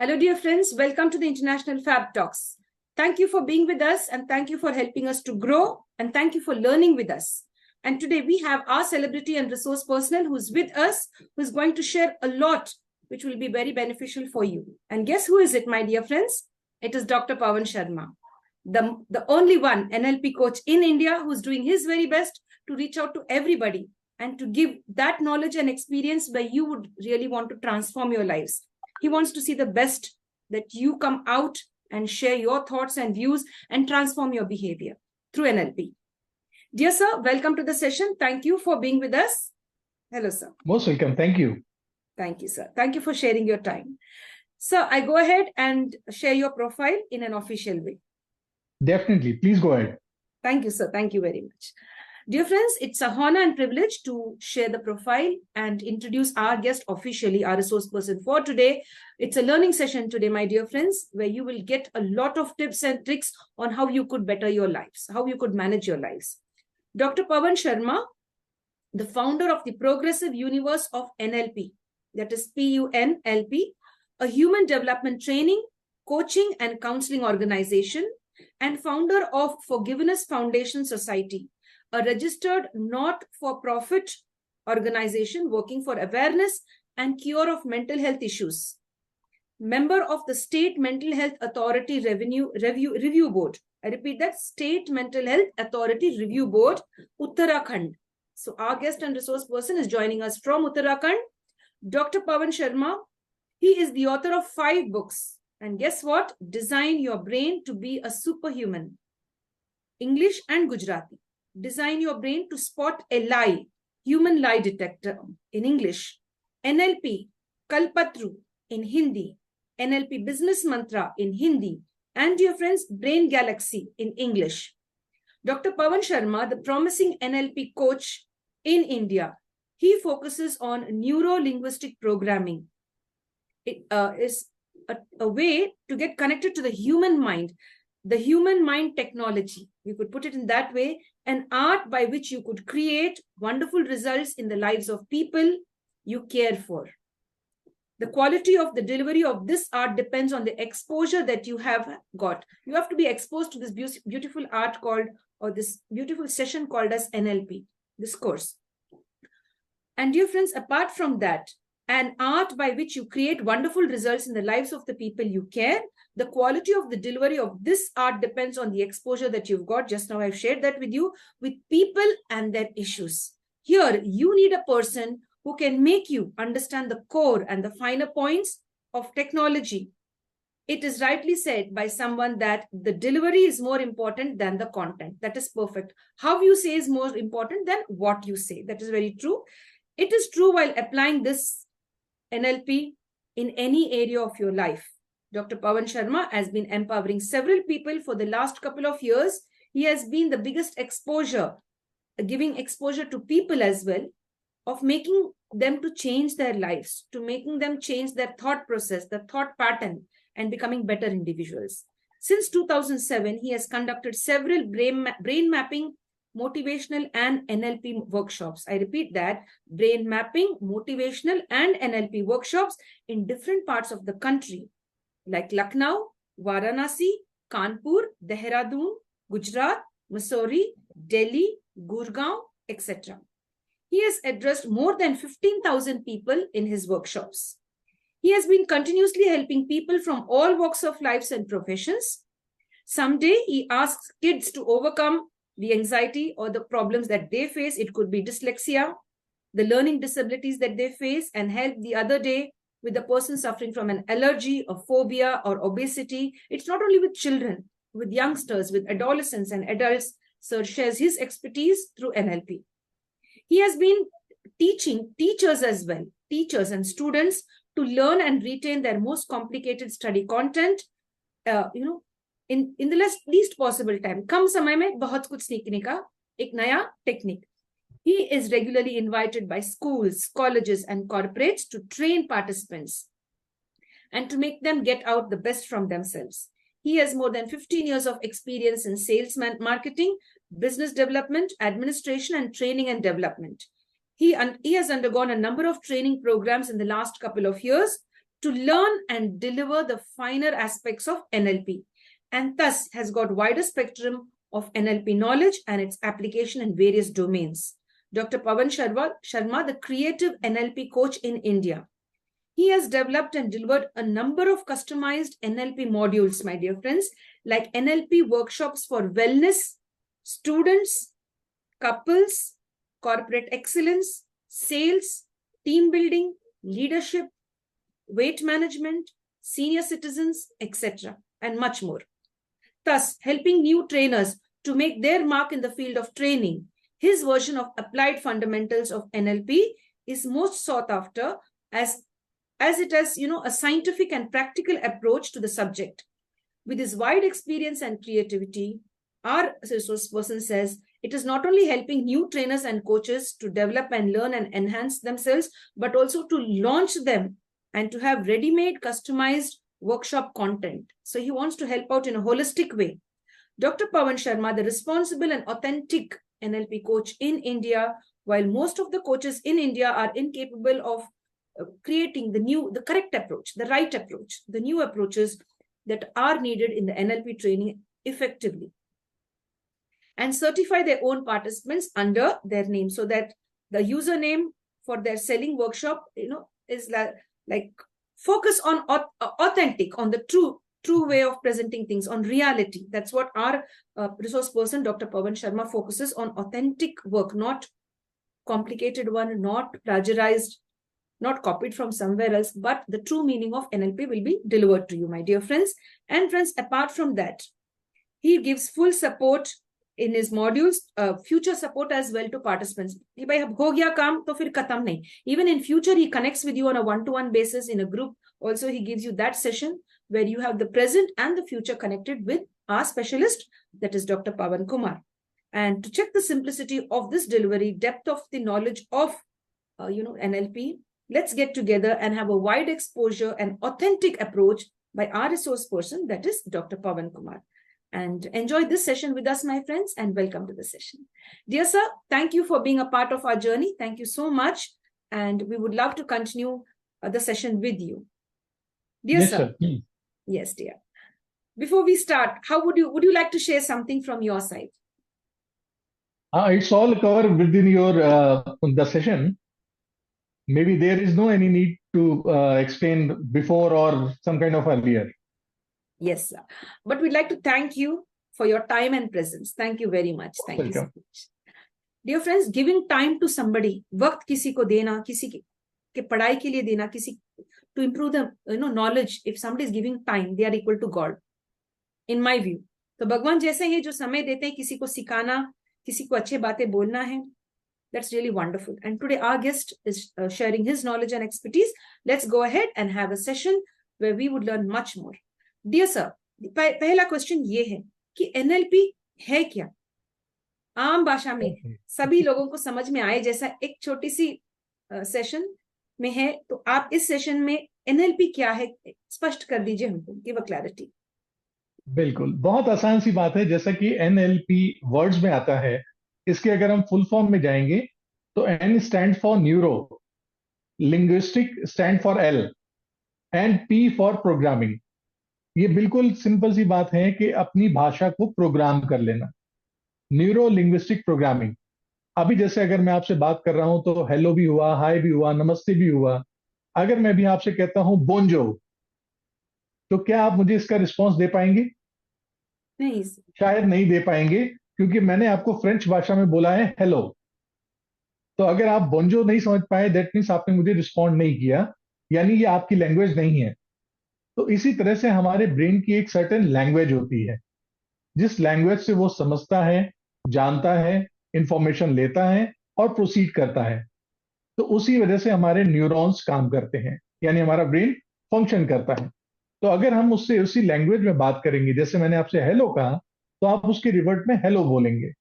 Hello, dear friends. Welcome to the International Fab Talks. Thank you for being with us and thank you for helping us to grow and thank you for learning with us. And today we have our celebrity and resource personnel who's with us, who's going to share a lot which will be very beneficial for you. And guess who is it, my dear friends? It is Dr. Pawan Sharma, the only one NLP coach in India who's doing his very best to reach out to everybody and to give that knowledge and experience where you would really want to transform your lives. He wants to see the best that you come out and share your thoughts and views and transform your behavior through NLP. Dear sir, welcome to the session. Thank you for being with us. Hello, sir. Most welcome. Thank you. Thank you, sir. Thank you for sharing your time. Sir, I go ahead and share your profile in an official way. Definitely. Please go ahead. Thank you, sir. Thank you very much. Dear friends, it's a honor and privilege to share the profile and introduce our guest officially, our resource person for today. It's a learning session today, my dear friends, where you will get a lot of tips and tricks on how you could better your lives, how you could manage your lives. Dr. Pawan Sharma, the founder of the Progressive Universe of NLP, that is PUNLP, a human development training, coaching and counseling organization, and founder of Forgiveness Foundation Society, a registered not-for-profit organization working for awareness and cure of mental health issues. Member of the State Mental Health Authority Review Board. I repeat that, State Mental Health Authority Review Board, Uttarakhand. So our guest and resource person is joining us from Uttarakhand. Dr. Pawan Sharma, he is the author of 5 books. And guess what? Design Your Brain to Be a Superhuman. English and Gujarati. Design Your Brain to Spot a Lie, Human Lie Detector in English. NLP, Kalpatru in Hindi. NLP Business Mantra in Hindi. And dear friends, Brain Galaxy in English. Dr. Pawan Sharma, the promising NLP coach in India, he focuses on neuro-linguistic programming. It is a way to get connected to the human mind technology. You could put it in that way, an art by which you could create wonderful results in the lives of people you care for. The quality of the delivery of this art depends on the exposure that you have got. You have to be exposed to this beautiful art called, or this beautiful session called as NLP, this course. And dear friends, apart from that, an art by which you create wonderful results in the lives of the people you care. The quality of the delivery of this art depends on the exposure that you've got. Just now I've shared that with you, with people and their issues. Here, you need a person who can make you understand the core and the finer points of technology. It is rightly said by someone that the delivery is more important than the content. That is perfect. How you say is more important than what you say. That is very true. It is true while applying this NLP in any area of your life. Dr. Pawan Sharma has been empowering several people for the last couple of years. He has been the biggest exposure, giving exposure to people as well, of making them to change their lives, to making them change their thought process, the thought pattern, and becoming better individuals. Since 2007, he has conducted several brain mapping, motivational and NLP workshops. I repeat that, brain mapping, motivational and NLP workshops in different parts of the country, like Lucknow, Varanasi, Kanpur, Dehradun, Gujarat, Mussoorie, Delhi, Gurgaon, etc. He has addressed more than 15,000 people in his workshops. He has been continuously helping people from all walks of lives and professions. Someday he asks kids to overcome the anxiety or the problems that they face. It could be dyslexia, the learning disabilities that they face, and help the other day with a person suffering from an allergy, a phobia, or obesity. It's not only with children, with youngsters, with adolescents and adults. Sir shares his expertise through NLP. He has been teaching teachers as well, teachers and students, to learn and retain their most complicated study content, in the least possible time. कम समय में बहुत कुछ सीखने का एक नया technique. He is regularly invited by schools, colleges, and corporates to train participants and to make them get out the best from themselves. He has more than 15 years of experience in sales marketing, business development, administration, and training and development. He has undergone a number of training programs in the last couple of years to learn and deliver the finer aspects of NLP, and thus has got wider spectrum of NLP knowledge and its application in various domains. Dr. Pawan Sharma, the creative NLP coach in India. He has developed and delivered a number of customized NLP modules, my dear friends, like NLP workshops for wellness, students, couples, corporate excellence, sales, team building, leadership, weight management, senior citizens, etc., and much more. Thus, helping new trainers to make their mark in the field of training. His version of applied fundamentals of NLP is most sought after as it has, a scientific and practical approach to the subject. With his wide experience and creativity, our resource person says it is not only helping new trainers and coaches to develop and learn and enhance themselves, but also to launch them and to have ready-made customized workshop content. So he wants to help out in a holistic way. Dr. Pawan Sharma, the responsible and authentic NLP coach in India, while most of the coaches in India are incapable of creating the correct approach, the right approach, the new approaches that are needed in the NLP training effectively, and certify their own participants under their name, so that the username for their selling workshop, is like focus on authentic, on the true way of presenting things, on reality. That's what our resource person, Dr. Pawan Sharma, focuses on: authentic work, not complicated one, not plagiarized, not copied from somewhere else, but the true meaning of NLP will be delivered to you, my dear friends. And friends, apart from that, he gives full support in his modules, future support as well to participants. Bhai, ab ho gaya kaam, to fir khatam nahi. Even in future, he connects with you on a one-to-one basis in a group. Also, he gives you that session where you have the present and the future connected with our specialist, that is Dr. Pawan Kumar. And to check the simplicity of this delivery, depth of the knowledge of NLP, let's get together and have a wide exposure and authentic approach by our resource person, that is Dr. Pawan Kumar. And enjoy this session with us, my friends, and welcome to the session. Dear sir, thank you for being a part of our journey. Thank you so much. And we would love to continue the session with you. Dear Yes, sir. sir. Yes, dear. Before we start, how would you like to share something from your side? It's all covered within your the session. Maybe there is no any need to explain before or some kind of earlier. Yes, sir. But we'd like to thank you for your time and presence. Thank you very much. Thank you so much. Dear friends, giving time to somebody, वक्त किसी को देना, किसी के पढ़ाई के लिए देना, किसी to improve the knowledge. If somebody is giving time, they are equal to God, in my view. तो भगवान जैसे ये जो समय देते हैं किसी को सिखाना, किसी को अच्छे बातें बोलना है, that's really wonderful. And today our guest is sharing his knowledge and expertise. Let's go ahead and have a session where we would learn much more. Dear sir, पहला क्वेश्चन ये है कि NLP है क्या, आम भाषा में सभी लोगों को समझ में आए जैसा एक छोटी सी सेशन में है, तो आप इस सेशन में NLP क्या है स्पष्ट कर दीजिए हमको, गिव अ क्लैरिटी। बिल्कुल, बहुत आसान सी बात है। जैसा कि NLP वर्ड्स में आता है, इसके अगर हम फुल फॉर्म में जाएंगे तो N stand for neuro, linguistic stand for L and P for programming. ये बिल्कुल सिंपल सी बात है कि अपनी भाषा को प्रोग्राम कर लेना, न्यूरो लिंग्विस्टिक प्रोग्रामिंग। अभी जैसे अगर मैं आपसे बात कर रहा हूं तो हेलो भी हुआ, हाय भी हुआ, नमस्ते भी हुआ। अगर मैं भी आपसे कहता हूं बोंजो, तो क्या आप मुझे इसका रिस्पॉन्स दे पाएंगे? नहीं, शायद नहीं दे पाएंगे, क्योंकि मैंने आपको फ्रेंच भाषा में बोला है हेलो। तो अगर आप बोंजो नहीं समझ पाए, दैट मीन्स आपने मुझे रिस्पॉन्ड नहीं किया, यानी ये आपकी लैंग्वेज नहीं है। तो इसी तरह से हमारे ब्रेन की एक सर्टेन लैंग्वेज होती है, जिस लैंग्वेज से वो समझता है, जानता है, इंफॉर्मेशन लेता है और प्रोसीड करता है। तो उसी वजह से हमारे न्यूरॉन्स काम करते हैं, यानी हमारा ब्रेन फंक्शन करता है। तो अगर हम उससे उसी लैंग्वेज में बात करेंगे, जैसे मैंने आपसे हेलो कहा, तो आप उसके रिवर्ट में हेलो बोलेंगे।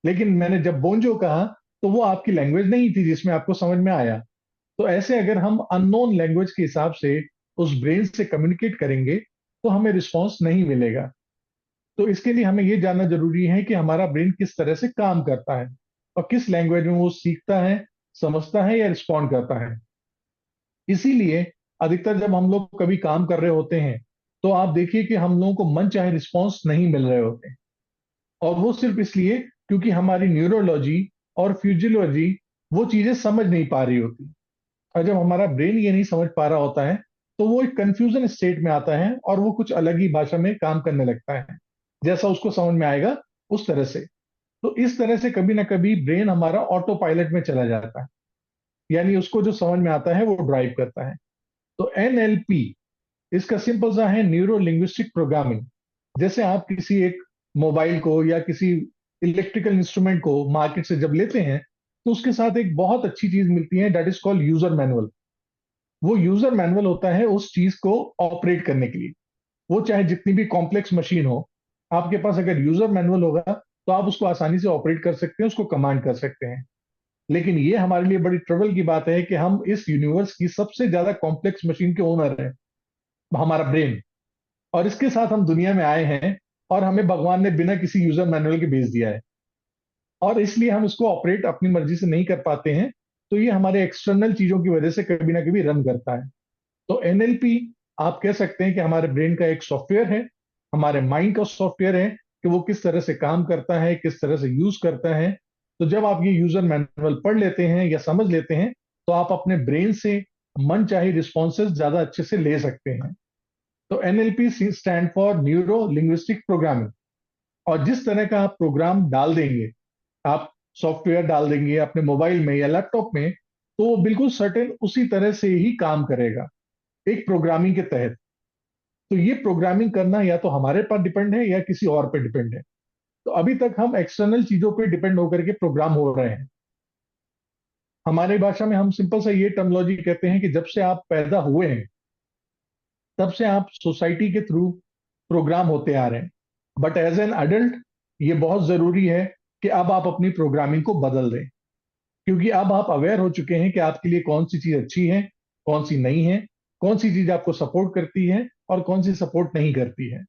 लेकिन मैंने जब बोंजो कहा तो वो आपकी लैंग्वेज नहीं थी जिसमें आपको समझ में आया। तो ऐसे अगर हम अननोन लैंग्वेज के हिसाब से उस ब्रेन से कम्युनिकेट करेंगे तो हमें रिस्पॉन्स नहीं मिलेगा। तो इसके लिए हमें यह जानना जरूरी है कि हमारा ब्रेन किस तरह से काम करता है और किस लैंग्वेज में वो सीखता है, समझता है या रिस्पॉन्ड करता है। इसीलिए अधिकतर जब हम लोग कभी काम कर रहे होते हैं तो आप देखिए कि हम लोगों को मन चाहे रिस्पॉन्स नहीं मिल रहे होते, और वो सिर्फ इसलिए क्योंकि हमारी न्यूरोलॉजी और फिजियोलॉजी वो चीजें समझ नहीं पा रही होती। और जब हमारा ब्रेन ये नहीं समझ पा रहा होता है तो वो एक कंफ्यूजन स्टेट में आता है और वो कुछ अलग ही भाषा में काम करने लगता है, जैसा उसको समझ में आएगा उस तरह से। तो इस तरह से कभी ना कभी ब्रेन हमारा ऑटो पायलट में चला जाता है, यानी उसको जो समझ में आता है वो ड्राइव करता है। तो एनएलपी, इसका सिंपल सा है न्यूरो लिंग्विस्टिक प्रोग्रामिंग। जैसे आप किसी एक मोबाइल को या किसी इलेक्ट्रिकल इंस्ट्रूमेंट को मार्केट से जब लेते हैं तो उसके साथ एक बहुत अच्छी चीज मिलती है, that is called user manual. वो यूजर मैनुअल होता है उस चीज को ऑपरेट करने के लिए। वो चाहे जितनी भी कॉम्प्लेक्स मशीन हो, आपके पास अगर यूजर मैनुअल होगा तो आप उसको आसानी से ऑपरेट कर सकते हैं, उसको कमांड कर सकते हैं। लेकिन ये हमारे लिए बड़ी ट्रबल की बात है कि हम इस यूनिवर्स की सबसे ज्यादा कॉम्प्लेक्स मशीन के ओनर हैं, हमारा ब्रेन। और इसके साथ हम दुनिया में आए हैं और हमें भगवान ने बिना किसी यूजर मैनुअल के भेज दिया है, और इसलिए हम इसको ऑपरेट अपनी मर्जी से नहीं कर पाते हैं। तो ये हमारे एक्सटर्नल चीजों की वजह से कभी ना कभी रन करता है। तो एनएलपी, आप कह सकते हैं कि हमारे ब्रेन का एक सॉफ्टवेयर है, हमारे माइंड का सॉफ्टवेयर है कि वो किस तरह से काम करता है, किस तरह से यूज करता है। तो जब आप ये यूजर मैनुअल पढ़ लेते हैं या समझ लेते हैं तो आप अपने ब्रेन से मन चाहे रिस्पॉन्सेज ज्यादा अच्छे से ले सकते हैं। तो NLP stand for neuro linguistic programming. और जिस तरह का आप प्रोग्राम डाल देंगे, आप सॉफ्टवेयर डाल देंगे अपने मोबाइल में या लैपटॉप में, तो वो बिल्कुल सर्टेन उसी तरह से ही काम करेगा, एक प्रोग्रामिंग के तहत। तो ये प्रोग्रामिंग करना या तो हमारे पर डिपेंड है या किसी और पे डिपेंड है। तो अभी तक हम एक्सटर्नल चीजों पे डिपेंड होकर के प्रोग्राम हो रहे हैं। हमारी भाषा में हम सिंपल सा ये टर्मिनोलॉजी कहते हैं कि जब से आप पैदा हुए हैं तब से आप सोसाइटी के थ्रू प्रोग्राम होते आ रहे हैं। बट एज एन अडल्ट ये बहुत जरूरी है कि अब आप अपनी प्रोग्रामिंग को बदल दें, क्योंकि अब आप अवेयर हो चुके हैं कि आपके लिए कौन सी चीज अच्छी है, कौन सी नहीं है, कौन सी चीज आपको सपोर्ट करती है और कौन सी सपोर्ट नहीं करती है।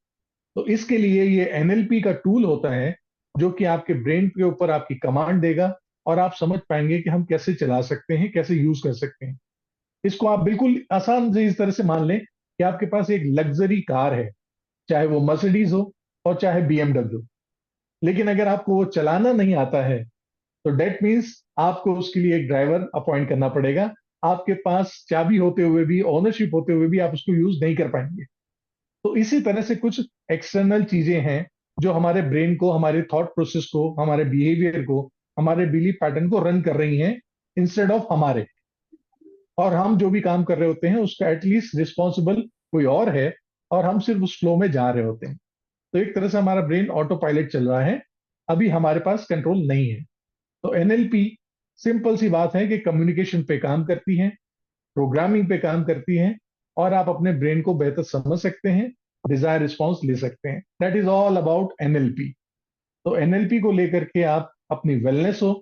तो इसके लिए ये एनएलपी का टूल होता है जो कि आपके ब्रेन के ऊपर आपकी कमांड देगा, और आप समझ पाएंगे कि हम कैसे चला सकते हैं, कैसे यूज कर सकते हैं। इसको आप बिल्कुल आसान से इस तरह से मान लें कि आपके पास एक लग्जरी कार है, चाहे वो मर्सिडीज हो और चाहे बीएमडब्ल्यू। लेकिन अगर आपको वो चलाना नहीं आता है तो डेट मीन्स आपको उसके लिए एक ड्राइवर अपॉइंट करना पड़ेगा। आपके पास चाबी होते हुए भी, ओनरशिप होते हुए भी आप उसको यूज नहीं कर पाएंगे। तो इसी तरह से कुछ एक्सटर्नल चीजें हैं जो हमारे ब्रेन को, हमारे थॉट प्रोसेस को, हमारे बिहेवियर को, हमारे बिलीफ पैटर्न को रन कर रही हैं इंस्टेड ऑफ हमारे। और हम जो भी काम कर रहे होते हैं उसका एटलीस्ट रिस्पॉन्सिबल कोई और है, और हम सिर्फ उस फ्लो में जा रहे होते हैं। तो एक तरह से हमारा ब्रेन ऑटो पायलट चल रहा है, अभी हमारे पास कंट्रोल नहीं है। तो एनएलपी सिंपल सी बात है कि कम्युनिकेशन पे काम करती है, प्रोग्रामिंग पे काम करती है, और आप अपने ब्रेन को बेहतर समझ सकते हैं, डिजायर रिस्पॉन्स ले सकते हैं। That is all about NLP. तो एनएलपी को लेकर के आप अपनी वेलनेस हो,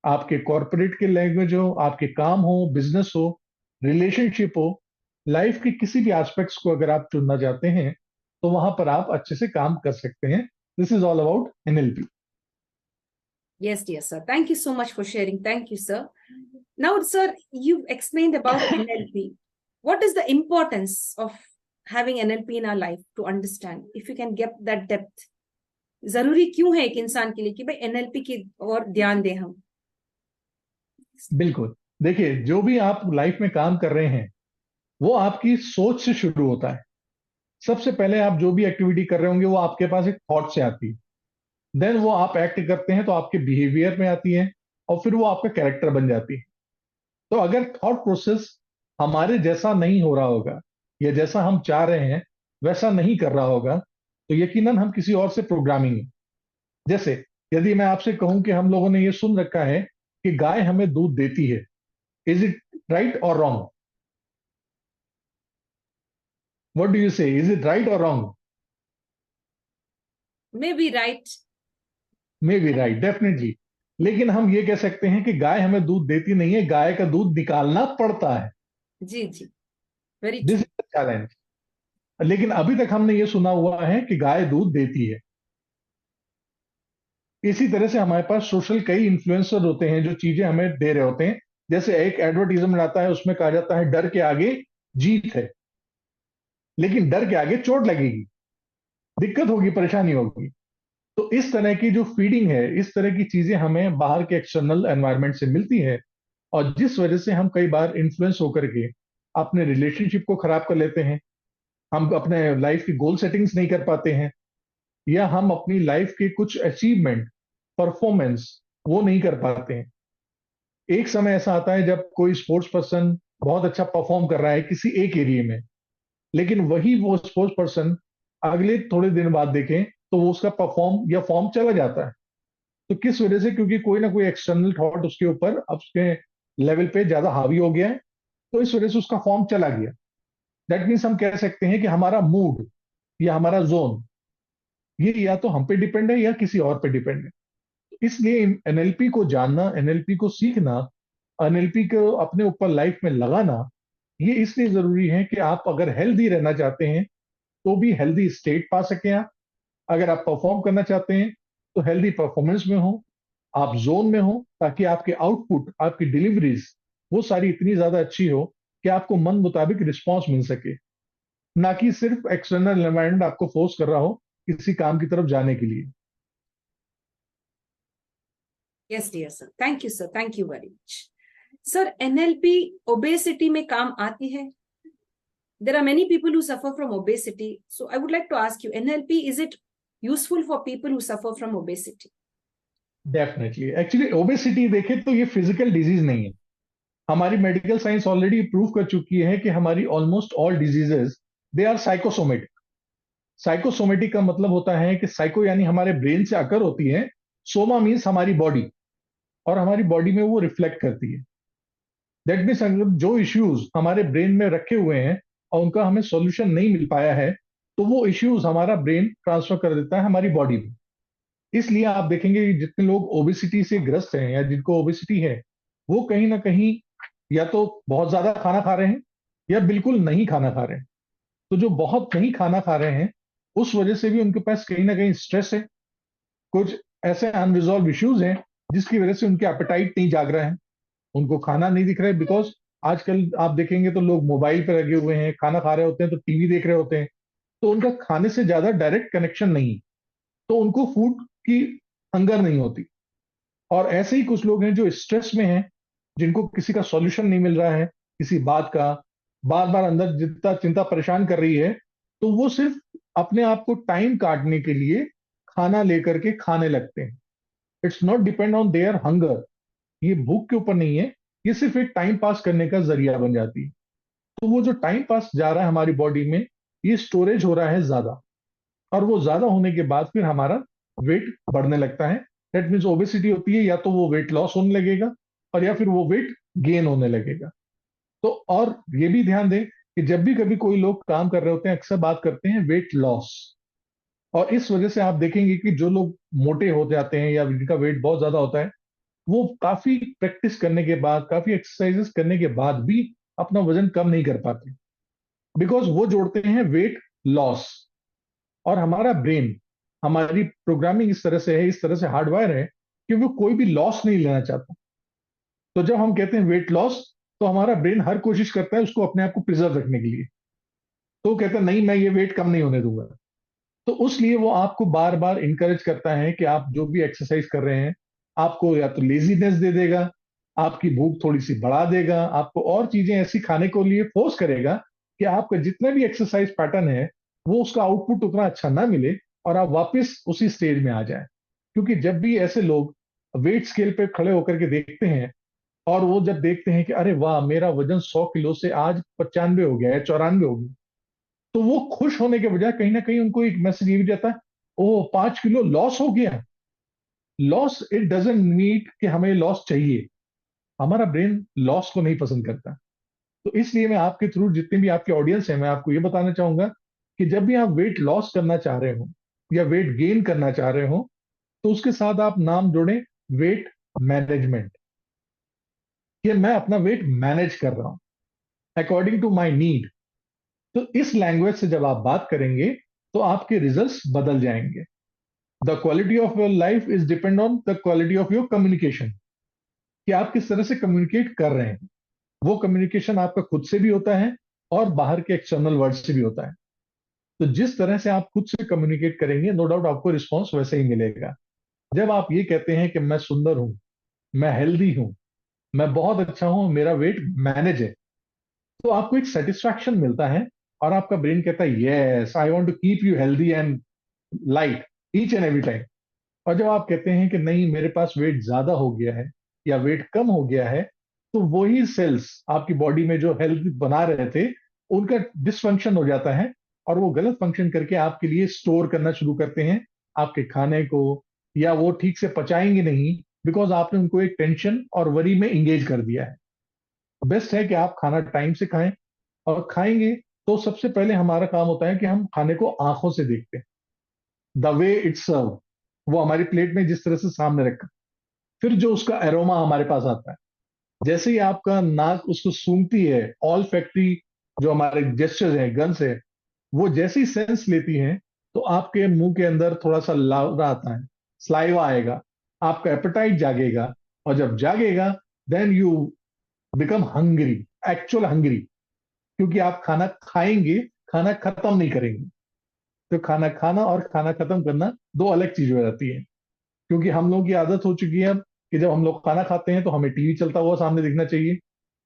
आपके कॉर्पोरेट के लैंग्वेज हो, आपके काम हो, बिजनेस हो, रिलेशनशिप हो, लाइफ के किसी भी एस्पेक्ट्स को अगर आप चुनना चाहते हैं तो वहां पर आप अच्छे से काम कर सकते हैं। This is all about NLP. Yes, dear sir. Thank you so much for sharing. Thank you, sir. Now, sir, you've explained about NLP. What is the importance of having NLP in our life to understand? If you can get that depth. जरूरी क्यों है एक इंसान के लिए कि भाई NLP की ओर ध्यान दें हम? बिल्कुल। देखिए, जो भी आप लाइफ में काम कर रहे हैं वो आपकी सोच से शुरू होता है। सबसे पहले आप जो भी एक्टिविटी कर रहे होंगे वो आपके पास एक थॉट से आती है, देन वो आप एक्ट करते हैं तो आपके बिहेवियर में आती है, और फिर वो आपका कैरेक्टर बन जाती है। तो अगर थॉट प्रोसेस हमारे जैसा नहीं हो रहा होगा या जैसा हम चाह रहे हैं वैसा नहीं कर रहा होगा तो यकीनन हम किसी और से प्रोग्रामिंग है। जैसे यदि मैं आपसे कहूं कि हम लोगों ने ये सुन रखा है कि गाय हमें दूध देती है, इज इट राइट और रॉन्ग? व्हाट डू यू से, इज इट राइट और wrong? May be right. May be right, definitely. लेकिन हम ये कह सकते हैं कि गाय हमें दूध देती नहीं है, गाय का दूध निकालना पड़ता है। जी जी, very this true. Is the challenge. लेकिन अभी तक हमने ये सुना हुआ है कि गाय दूध देती है। इसी तरह से हमारे पास सोशल कई इन्फ्लुएंसर होते हैं जो चीजें हमें दे रहे होते हैं। जैसे एक एडवर्टीजमेंट आता है, उसमें कहा जाता है डर के आगे जीत है, लेकिन डर के आगे चोट लगेगी, दिक्कत होगी, परेशानी होगी। तो इस तरह की जो फीडिंग है, इस तरह की चीजें हमें बाहर के एक्सटर्नल एनवायरनमेंट से मिलती है, और जिस वजह से हम कई बार इन्फ्लुएंस होकर के अपने रिलेशनशिप को खराब कर लेते हैं, हम अपने लाइफ की गोल सेटिंग्स नहीं कर पाते हैं, या हम अपनी लाइफ के कुछ अचीवमेंट, परफॉर्मेंस वो नहीं कर पाते हैं। एक समय ऐसा आता है जब कोई स्पोर्ट्स पर्सन बहुत अच्छा परफॉर्म कर रहा है किसी एक एरिया में, लेकिन वही वो स्पोर्ट्स पर्सन अगले थोड़े दिन बाद देखें तो वो उसका परफॉर्म या फॉर्म चला जाता है। तो किस वजह से? क्योंकि कोई ना कोई एक्सटर्नल थॉट उसके ऊपर, अब उसके लेवल पे ज्यादा हावी हो गया है, तो इस वजह से उसका फॉर्म चला गया। दैट मीन्स हम कह सकते हैं कि हमारा मूड या हमारा जोन, ये या तो हम पे डिपेंड है या किसी और पे डिपेंड है। इसलिए एनएलपी को जानना, एनएलपी को सीखना, एनएलपी को अपने ऊपर लाइफ में लगाना, ये इसलिए जरूरी है कि आप अगर हेल्दी रहना चाहते हैं तो भी हेल्दी स्टेट पा सकें आप। अगर आप परफॉर्म करना चाहते हैं तो हेल्दी परफॉर्मेंस में हो, आप जोन में हो, ताकि आपके आउटपुट, आपकी डिलीवरीज वो सारी इतनी ज्यादा अच्छी हो कि आपको मन मुताबिक रिस्पॉन्स मिल सके, ना कि सिर्फ एक्सटर्नल एनवायरनमेंट आपको फोर्स कर रहा हो किसी काम की तरफ जाने के लिए। Yes dear sir, thank you sir, thank you very much. Sir, NLP obesity में काम आती है? There are many people who suffer from obesity, so I would like to ask you, NLP, is it useful for people who suffer from obesity? Definitely, actually obesity देखें तो ये physical disease नहीं है। हमारी मेडिकल साइंस ऑलरेडी प्रूव कर चुकी है कि हमारी almost all diseases they are psychosomatic. Psychosomatic का मतलब होता है कि साइको यानी हमारे ब्रेन से अकर होती है, सोमा मीन्स हमारी बॉडी, और हमारी बॉडी में वो रिफ्लेक्ट करती है। दैट मीन्स जो इश्यूज हमारे ब्रेन में रखे हुए हैं और उनका हमें सॉल्यूशन नहीं मिल पाया है, तो वो इश्यूज हमारा ब्रेन ट्रांसफर कर देता है हमारी बॉडी में। इसलिए आप देखेंगे कि जितने लोग ओबेसिटी से ग्रस्त हैं या जिनको ओबेसिटी है, वो कहीं ना कहीं या तो बहुत ज्यादा खाना खा रहे हैं या बिल्कुल नहीं खाना खा रहे हैं। तो जो बहुत नहीं खाना खा रहे हैं, उस वजह से भी उनके पास कहीं ना कहीं स्ट्रेस है, कुछ ऐसे अनरिजॉल्व इश्यूज हैं जिसकी वजह से उनके एपेटाइट नहीं जाग रहा है, उनको खाना नहीं दिख रहा है। बिकॉज आजकल आप देखेंगे तो लोग मोबाइल पे लगे हुए हैं, खाना खा रहे होते हैं तो टीवी देख रहे होते हैं, तो उनका खाने से ज्यादा डायरेक्ट कनेक्शन नहीं, तो उनको फूड की हंगर नहीं होती। और ऐसे ही कुछ लोग हैं जो स्ट्रेस में हैं, जिनको किसी का सॉल्यूशन नहीं मिल रहा है किसी बात का, बार बार अंदर जितना चिंता परेशान कर रही है, तो वो सिर्फ अपने आप को टाइम काटने के लिए खाना लेकर के खाने लगते हैं। It's not depend on their hunger, ये भूख के ऊपर नहीं है, ये सिर्फ एक टाइम पास करने का जरिया बन जाती है। तो वो जो टाइम पास जा रहा है हमारी बॉडी में, ये स्टोरेज हो रहा है ज्यादा, और वो ज्यादा होने के बाद फिर हमारा वेट बढ़ने लगता है। दैट मीन्स ओबेसिटी होती है, या तो वो वेट लॉस होने लगेगा और या फिर वो वेट गेन होने लगेगा। तो और ये भी ध्यान दें कि जब भी कभी कोई लोग काम कर रहे होते हैं, अक्सर बात करते हैं वेट लॉस, और इस वजह से आप देखेंगे कि जो लोग मोटे हो जाते हैं या जिनका वेट बहुत ज्यादा होता है, वो काफी प्रैक्टिस करने के बाद, काफी एक्सरसाइजेस करने के बाद भी अपना वजन कम नहीं कर पाते, बिकॉज वो जोड़ते हैं वेट लॉस। और हमारा ब्रेन, हमारी प्रोग्रामिंग इस तरह से है, इस तरह से हार्डवायर है कि वो कोई भी लॉस नहीं लेना चाहता। तो जब हम कहते हैं वेट लॉस, तो हमारा ब्रेन हर कोशिश करता है उसको अपने आप को प्रिजर्व रखने के लिए, तो वो कहता है नहीं, मैं ये वेट कम नहीं होने दूंगा। तो उसलिए वो आपको बार बार इंकरेज करता है कि आप जो भी एक्सरसाइज कर रहे हैं, आपको या तो लेजीनेस दे देगा, आपकी भूख थोड़ी सी बढ़ा देगा, आपको और चीजें ऐसी खाने को लिए फोर्स करेगा कि आपका जितना भी एक्सरसाइज पैटर्न है, वो उसका आउटपुट उतना अच्छा ना मिले और आप वापस उसी स्टेज में आ जाए। क्योंकि जब भी ऐसे लोग वेट स्केल पे खड़े होकर के देखते हैं, और वो जब देखते हैं कि अरे वाह, मेरा वजन 100 किलो से आज 95 हो गया है, 94 हो गया, तो वो खुश होने के बजाय कहीं ना कहीं उनको एक मैसेज ये भी जाता है, ओ 5 किलो लॉस हो गया। लॉस इट डजेंट मीन कि हमें लॉस चाहिए, हमारा ब्रेन लॉस को नहीं पसंद करता। तो इसलिए मैं आपके थ्रू, जितने भी आपके ऑडियंस है, मैं आपको ये बताना चाहूंगा कि जब भी आप वेट लॉस करना चाह रहे हो या वेट गेन करना चाह रहे हो, तो उसके साथ आप नाम जोड़ें वेट मैनेजमेंट, कि मैं अपना वेट मैनेज कर रहा हूं अकॉर्डिंग टू माई नीड। तो इस लैंग्वेज से जब आप बात करेंगे तो आपके रिजल्ट्स बदल जाएंगे। The quality of your life is depend on the quality of your communication, कि आप किस तरह से कम्युनिकेट कर रहे हैं। वो कम्युनिकेशन आपका खुद से भी होता है, और बाहर के एक्सटर्नल वर्ल्ड से भी होता है। तो जिस तरह से आप खुद से कम्युनिकेट करेंगे, नो डाउट आपको रिस्पॉन्स वैसे ही मिलेगा। जब आप ये कहते हैं कि मैं सुंदर हूं, मैं हेल्दी हूं, मैं बहुत अच्छा हूं, मेरा वेट मैनेज है, तो आपको एक सेटिस्फैक्शन मिलता है, और आपका ब्रेन कहता है yes I want to keep you healthy and light each and every time. और जब आप कहते हैं कि नहीं मेरे पास वेट ज्यादा हो गया है या वेट कम हो गया है, तो वही सेल्स आपकी बॉडी में जो हेल्थ बना रहे थे, उनका डिसफंक्शन हो जाता है, और वो गलत फंक्शन करके आपके लिए स्टोर करना शुरू करते हैं आपके खाने को, या वो ठीक से पचाएंगे नहीं, बिकॉज आपने उनको एक टेंशन और वरी में इंगेज कर दिया है। बेस्ट है कि आप खाना टाइम से खाएं, और खाएंगे तो सबसे पहले हमारा काम होता है कि हम खाने को आंखों से देखते हैं, द वे इट्स सर्व, वो हमारी प्लेट में जिस तरह से सामने रखा, फिर जो उसका एरोमा हमारे पास आता है, जैसे ही आपका नाक उसको सूंघती है, ऑल फैक्ट्री जो हमारे जेस्चर्स हैं, गन्स है, वो जैसी सेंस लेती हैं, तो आपके मुंह के अंदर थोड़ा सा लावरा आता है, स्लाइवा आएगा, आपका एपेटाइट जागेगा, और जब जागेगा then you become hungry, actual hungry, क्योंकि आप खाना खाएंगे, खाना खत्म नहीं करेंगे। तो खाना खाना और खाना खत्म करना दो अलग चीज हो जाती है, क्योंकि हम लोगों की आदत हो चुकी है अब कि जब हम लोग खाना खाते हैं तो हमें टीवी चलता हुआ सामने दिखना चाहिए।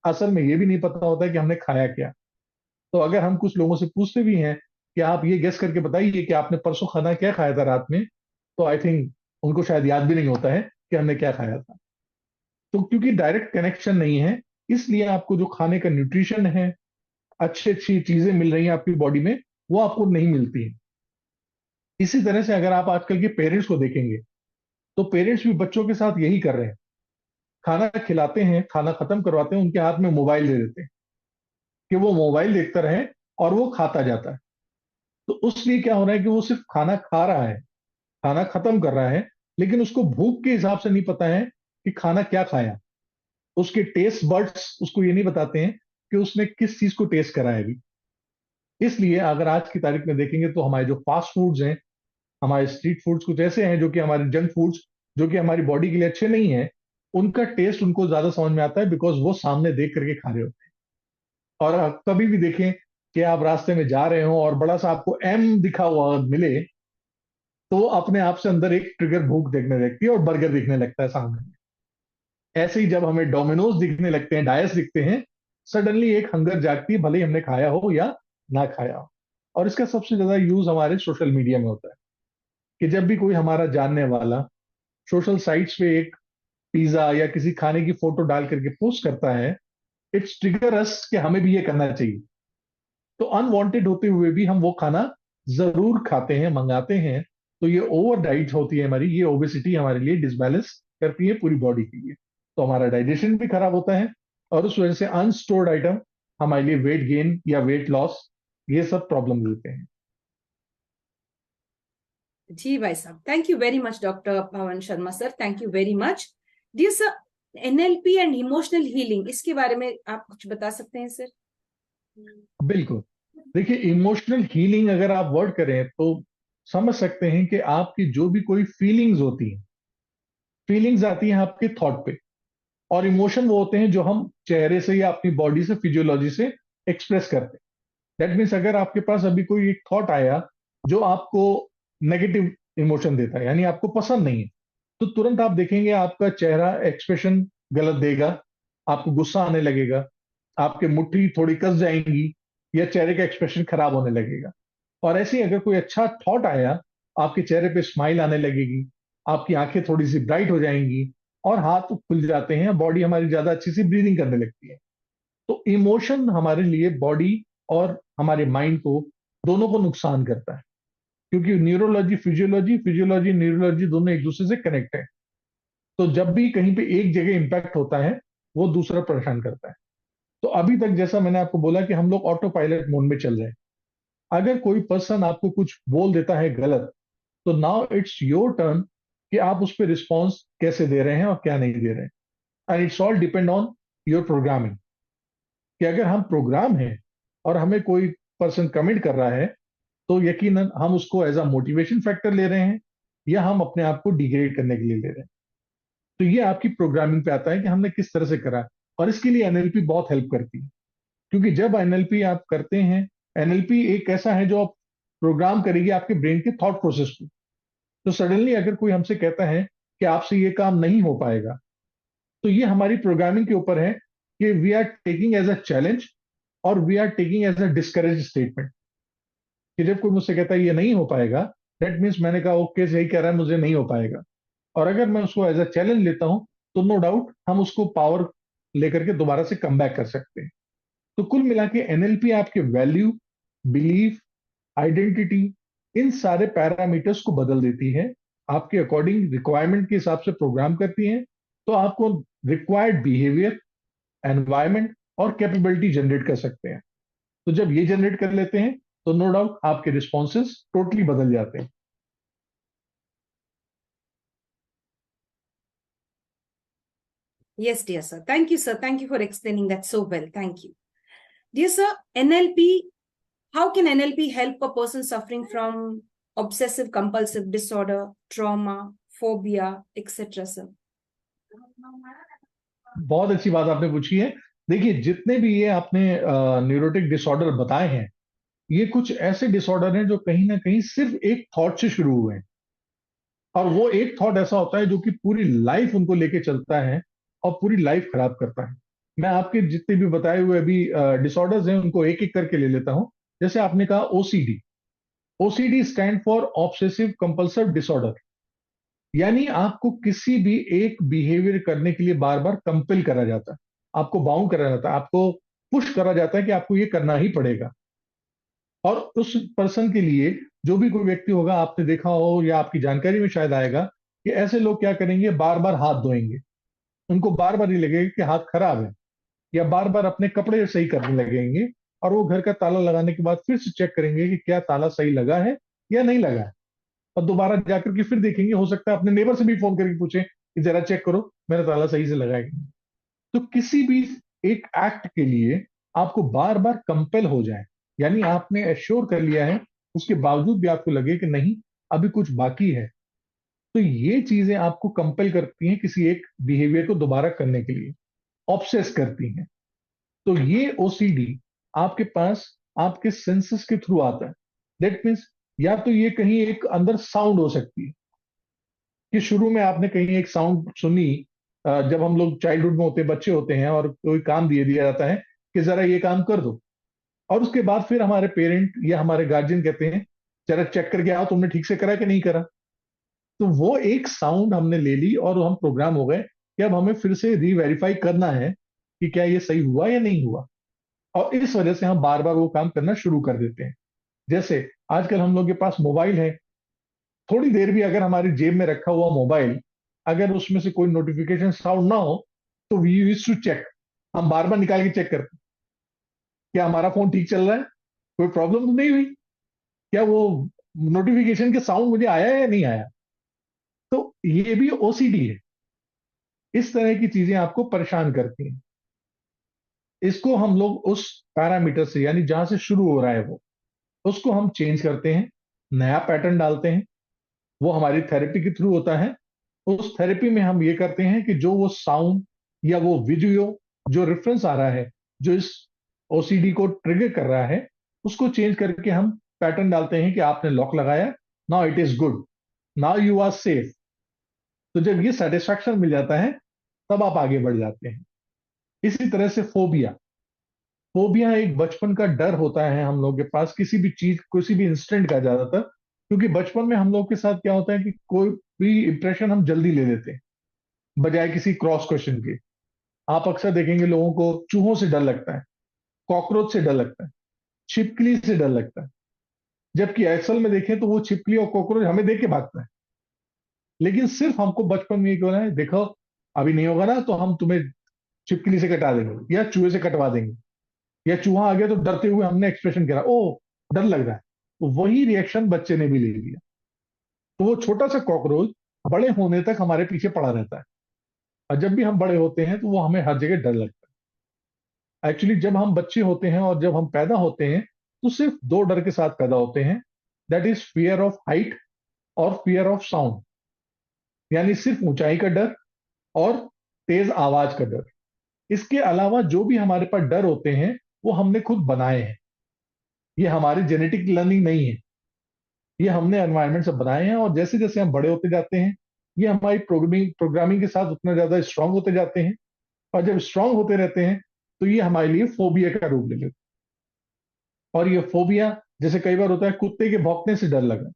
असल में ये भी नहीं पता होता है कि हमने खाया क्या। तो अगर हम कुछ लोगों से पूछते भी हैं कि आप ये गेस करके बताइए कि आपने परसों खाना क्या खाया था रात में, तो आई थिंक उनको शायद याद भी नहीं होता है कि हमने क्या खाया था। तो क्योंकि डायरेक्ट कनेक्शन नहीं है, इसलिए आपको जो खाने का न्यूट्रिशन है, अच्छी अच्छी चीजें मिल रही हैं आपकी बॉडी में, वो आपको नहीं मिलती हैं। इसी तरह से अगर आप आजकल के पेरेंट्स को देखेंगे, तो पेरेंट्स भी बच्चों के साथ यही कर रहे हैं, खाना खिलाते हैं, खाना खत्म करवाते हैं, उनके हाथ में मोबाइल दे देते हैं कि वो मोबाइल देखता रहे, और वो खाता जाता है। तो उसलिए क्या हो रहा है कि वो सिर्फ खाना खा रहा है, खाना खत्म कर रहा है, लेकिन उसको भूख के हिसाब से नहीं पता है कि खाना क्या खाया। उसके टेस्ट बर्ड्स उसको ये नहीं बताते हैं कि उसने किस चीज को टेस्ट करा है अभी। इसलिए अगर आज की तारीख में देखेंगे तो हमारे जो फास्ट फूड्स हैं, हमारे स्ट्रीट फूड्स कुछ ऐसे हैं जो कि हमारे जंक फूड्स, जो कि हमारी बॉडी के लिए अच्छे नहीं है, उनका टेस्ट उनको ज्यादा समझ में आता है, बिकॉज वो सामने देख करके खा रहे होते हैं। और कभी भी देखें कि आप रास्ते में जा रहे हो और बड़ा सा आपको एम दिखा हुआ मिले, तो अपने आप से अंदर एक ट्रिगर भूख देखने लगती है और बर्गर दिखने लगता है सामने। ऐसे ही जब हमें डोमिनोज दिखने लगते हैं, डायस दिखते हैं, सडनली एक हंगर जागती है, भले ही हमने खाया हो या ना खाया हो। और इसका सबसे ज्यादा यूज हमारे सोशल मीडिया में होता है, कि जब भी कोई हमारा जानने वाला सोशल साइट्स पे एक पिज्जा या किसी खाने की फोटो डाल करके पोस्ट करता है, इट्स ट्रिगर अस कि हमें भी ये करना चाहिए। तो अनवांटेड होते हुए भी हम वो खाना जरूर खाते हैं, मंगाते हैं। तो ये ओवर डाइट होती है हमारी, ये ओबेसिटी हमारे लिए डिसबैलेंस करती है पूरी बॉडी के लिए। तो हमारा डाइजेशन भी खराब होता है, और उस वजह से अनस्टोर्ड आइटम हमारे लिए वेट गेन या वेट लॉस, ये सब प्रॉब्लम देते हैं। जी भाई साहब, thank you very much doctor Pawan Sharma sir, thank you very much. Dear sir, NLP and emotional healing, इसके बारे में आप कुछ बता सकते हैं सर? बिल्कुल। देखिए, इमोशनल हीलिंग अगर आप वर्ड करें तो समझ सकते हैं कि आपकी जो भी कोई फीलिंग्स होती हैं, फीलिंग्स आती हैं आपके थॉट पे, और इमोशन वो होते हैं जो हम चेहरे से या अपनी बॉडी से, फिजियोलॉजी से एक्सप्रेस करते हैं। दैट मीन्स अगर आपके पास अभी कोई एक थॉट आया जो आपको नेगेटिव इमोशन देता है, यानी आपको पसंद नहीं है, तो तुरंत आप देखेंगे आपका चेहरा एक्सप्रेशन गलत देगा, आपको गुस्सा आने लगेगा, आपके मुट्ठी थोड़ी कस जाएंगी, या चेहरे का एक्सप्रेशन खराब होने लगेगा। और ऐसे ही अगर कोई अच्छा थॉट आया, आपके चेहरे पे स्माइल आने लगेगी, आपकी आंखें थोड़ी सी ब्राइट हो जाएंगी, और हाथ खुल जाते हैं, बॉडी हमारी ज्यादा अच्छी सी ब्रीदिंग करने लगती है। तो इमोशन हमारे लिए बॉडी और हमारे माइंड को, दोनों को नुकसान करता है, क्योंकि न्यूरोलॉजी फिजियोलॉजी, फिजियोलॉजी न्यूरोलॉजी दोनों एक दूसरे से कनेक्ट है। तो जब भी कहीं पे एक जगह इंपैक्ट होता है, वो दूसरा परेशान करता है। तो अभी तक जैसा मैंने आपको बोला कि हम लोग ऑटो पायलट मोड में चल रहे हैं। अगर कोई पर्सन आपको कुछ बोल देता है गलत, तो नाउ इट्स योर टर्न कि आप उस पर रिस्पॉन्स कैसे दे रहे हैं और क्या नहीं दे रहे हैं। And it's all depend on your programming, कि अगर हम प्रोग्राम हैं और हमें कोई पर्सन कमेंट कर रहा है, तो यकीनन हम उसको एज अ मोटिवेशन फैक्टर ले रहे हैं, या हम अपने आप को डिग्रेड करने के लिए ले रहे हैं। तो ये आपकी प्रोग्रामिंग पे आता है कि हमने किस तरह से करा, और इसके लिए एनएलपी बहुत हेल्प करती है। क्योंकि जब एनएलपी आप करते हैं, एनएलपी एक ऐसा है जो आप प्रोग्राम करेगी आपके ब्रेन के थॉट प्रोसेस को। तो सडनली अगर कोई हमसे कहता है कि आपसे ये काम नहीं हो पाएगा, तो ये हमारी प्रोग्रामिंग के ऊपर है कि we are taking as a challenge और we are taking as a discourage statement. कि जब कोई मुझसे कहता है ये नहीं हो पाएगा, दैट मीन्स मैंने कहा ओके सही कह रहा है, मुझे नहीं हो पाएगा। और अगर मैं उसको एज अ चैलेंज लेता हूं, तो नो डाउट हम उसको पावर लेकर के दोबारा से कम बैक कर सकते हैं। तो कुल मिला के एनएलपी आपके वैल्यू, बिलीफ, आइडेंटिटी, इन सारे पैरामीटर्स को बदल देती है, आपके अकॉर्डिंग रिक्वायरमेंट के हिसाब से प्रोग्राम करती है। तो आपको रिक्वायर्ड बिहेवियर, एनवायरमेंट और कैपेबिलिटी जनरेट कर सकते हैं। तो जब ये जनरेट कर लेते हैं, तो नो डाउट आपके रिस्पॉन्सेस टोटली बदल जाते हैं। Yes, dear sir. Thank you, sir. Thank you for explaining that so well. Thank you. Dear sir, NLP, how can NLP help a person suffering from obsessive compulsive disorder, trauma, phobia, etc., sir? बहुत अच्छी बात आपने पूछी है। देखिए, जितने भी ये आपने न्यूरोटिक डिसऑर्डर बताए हैं, ये कुछ ऐसे डिसऑर्डर हैं जो कहीं ना कहीं सिर्फ एक थॉट से शुरू हुए हैं। और वो एक थॉट ऐसा होता है जो कि पूरी लाइफ उनको लेके चलता है और पूरी लाइफ खराब करता है। मैं आपके जितने भी बताए हुए अभी डिसऑर्डर्स हैं उनको एक एक करके ले लेता हूं। जैसे आपने कहा OCD. OCD stand for obsessive compulsive disorder. यानी आपको किसी भी एक बिहेवियर करने के लिए बार बार कंपेल करा जाता है, आपको बाउंड करा जाता है, आपको पुश करा जाता है कि आपको ये करना ही पड़ेगा। और उस पर्सन के लिए, जो भी कोई व्यक्ति होगा, आपने देखा हो या आपकी जानकारी में शायद आएगा कि ऐसे लोग क्या करेंगे, बार बार हाथ धोएंगे। उनको बार बार ये लगेगा कि हाथ खराब है, या बार बार अपने कपड़े सही करने लगेंगे। और वो घर का ताला लगाने के बाद फिर से चेक करेंगे कि क्या ताला सही लगा है या नहीं लगा है। और दोबारा जाकर के फिर देखेंगे, हो सकता है अपने नेबर से भी फोन करके पूछे कि जरा चेक करो मेरा ताला सही से लगा है कि नहीं। तो किसी भी एक एक्ट के लिए आपको बार बार कंपेल हो जाए, यानी आपने एश्योर कर लिया है, उसके बावजूद भी आपको लगे कि नहीं अभी कुछ बाकी है, तो ये चीजें आपको कंपेल करती हैं किसी एक बिहेवियर को दोबारा करने के लिए, ऑब्सेस करती हैं। तो ये ओसीडी आपके पास आपके सेंसेस के थ्रू आता है। दैट मीन्स या तो ये कहीं एक अंदर साउंड हो सकती है कि शुरू में आपने कहीं एक साउंड सुनी, जब हम लोग चाइल्डहुड में होते हैं, बच्चे होते हैं और कोई काम दिए दिया जाता है कि जरा ये काम कर दो। और उसके बाद फिर हमारे पेरेंट या हमारे गार्जियन कहते हैं जरा चेक करके आओ तुमने ठीक से करा कि नहीं करा। तो वो एक साउंड हमने ले ली और हम प्रोग्राम हो गए कि अब हमें फिर से रीवेरीफाई करना है कि क्या ये सही हुआ या नहीं हुआ। और इस वजह से हम बार बार वो काम करना शुरू कर देते हैं। जैसे आजकल हम लोग के पास मोबाइल है, थोड़ी देर भी अगर हमारी जेब में रखा हुआ मोबाइल, अगर उसमें से कोई नोटिफिकेशन साउंड ना हो, तो वी यूज टू चेक। हम बार बार निकाल के चेक करते हैं क्या हमारा फोन ठीक चल रहा है, कोई प्रॉब्लम तो नहीं हुई, क्या वो नोटिफिकेशन के साउंड मुझे आया या नहीं आया। तो ये भी ओसीडी है। इस तरह की चीजें आपको परेशान करती हैं। इसको हम लोग उस पैरामीटर से, यानी जहां से शुरू हो रहा है वो, उसको हम चेंज करते हैं, नया पैटर्न डालते हैं। वो हमारी थेरेपी के थ्रू होता है। उस थेरेपी में हम ये करते हैं कि जो वो साउंड या वो वीडियो जो रेफरेंस आ रहा है, जो इस ओसीडी को ट्रिगर कर रहा है, उसको चेंज करके हम पैटर्न डालते हैं कि आपने लॉक लगाया, now it is good, now you are safe. तो जब ये सेटिस्फैक्शन मिल जाता है, तब आप आगे बढ़ जाते हैं। इसी तरह से फोबिया। फोबिया एक बचपन का डर होता है हम लोग के पास, किसी भी चीज, किसी भी इंसिडेंट का ज्यादातर। क्योंकि बचपन में हम लोग के साथ क्या होता है कि कोई भी इंप्रेशन हम जल्दी ले लेते हैं बजाय किसी क्रॉस क्वेश्चन के। आप अक्सर देखेंगे लोगों को चूहों से डर लगता है, कॉकरोच से डर लगता है, छिपकली से डर लगता है। जबकि असल में देखें तो वो छिपकली और कॉकरोच हमें देख के भागता है। लेकिन सिर्फ हमको बचपन में ये बोला है, देखो अभी नहीं होगा ना तो हम तुम्हें छिपकली से कटा देंगे या चूहे से कटवा देंगे, या चूहा आ गया तो डरते हुए हमने एक्सप्रेशन करा, ओ डर लग रहा है। तो वही रिएक्शन बच्चे ने भी ले लिया। तो वो छोटा सा कॉकरोच बड़े होने तक हमारे पीछे पड़ा रहता है। और जब भी हम बड़े होते हैं तो वो हमें हर जगह डर लगता है। एक्चुअली जब हम बच्चे होते हैं और जब हम पैदा होते हैं, तो सिर्फ दो डर के साथ पैदा होते हैं। That is fear of height और फियर ऑफ साउंड। यानी सिर्फ ऊंचाई का डर और तेज आवाज का डर। इसके अलावा जो भी हमारे पास डर होते हैं, वो हमने खुद बनाए हैं। ये हमारी जेनेटिक लर्निंग नहीं है, ये हमने एनवायरनमेंट से बनाए हैं। और जैसे जैसे हम बड़े होते जाते हैं, ये हमारी प्रोग्रामिंग प्रोग्रामिंग के साथ उतना ज्यादा स्ट्रांग होते जाते हैं। और जब स्ट्रांग होते रहते हैं तो ये हमारे लिए फोबिया का रूप ले लेते हैं। और ये फोबिया, जैसे कई बार होता है कुत्ते के भौंकने से डर लगा,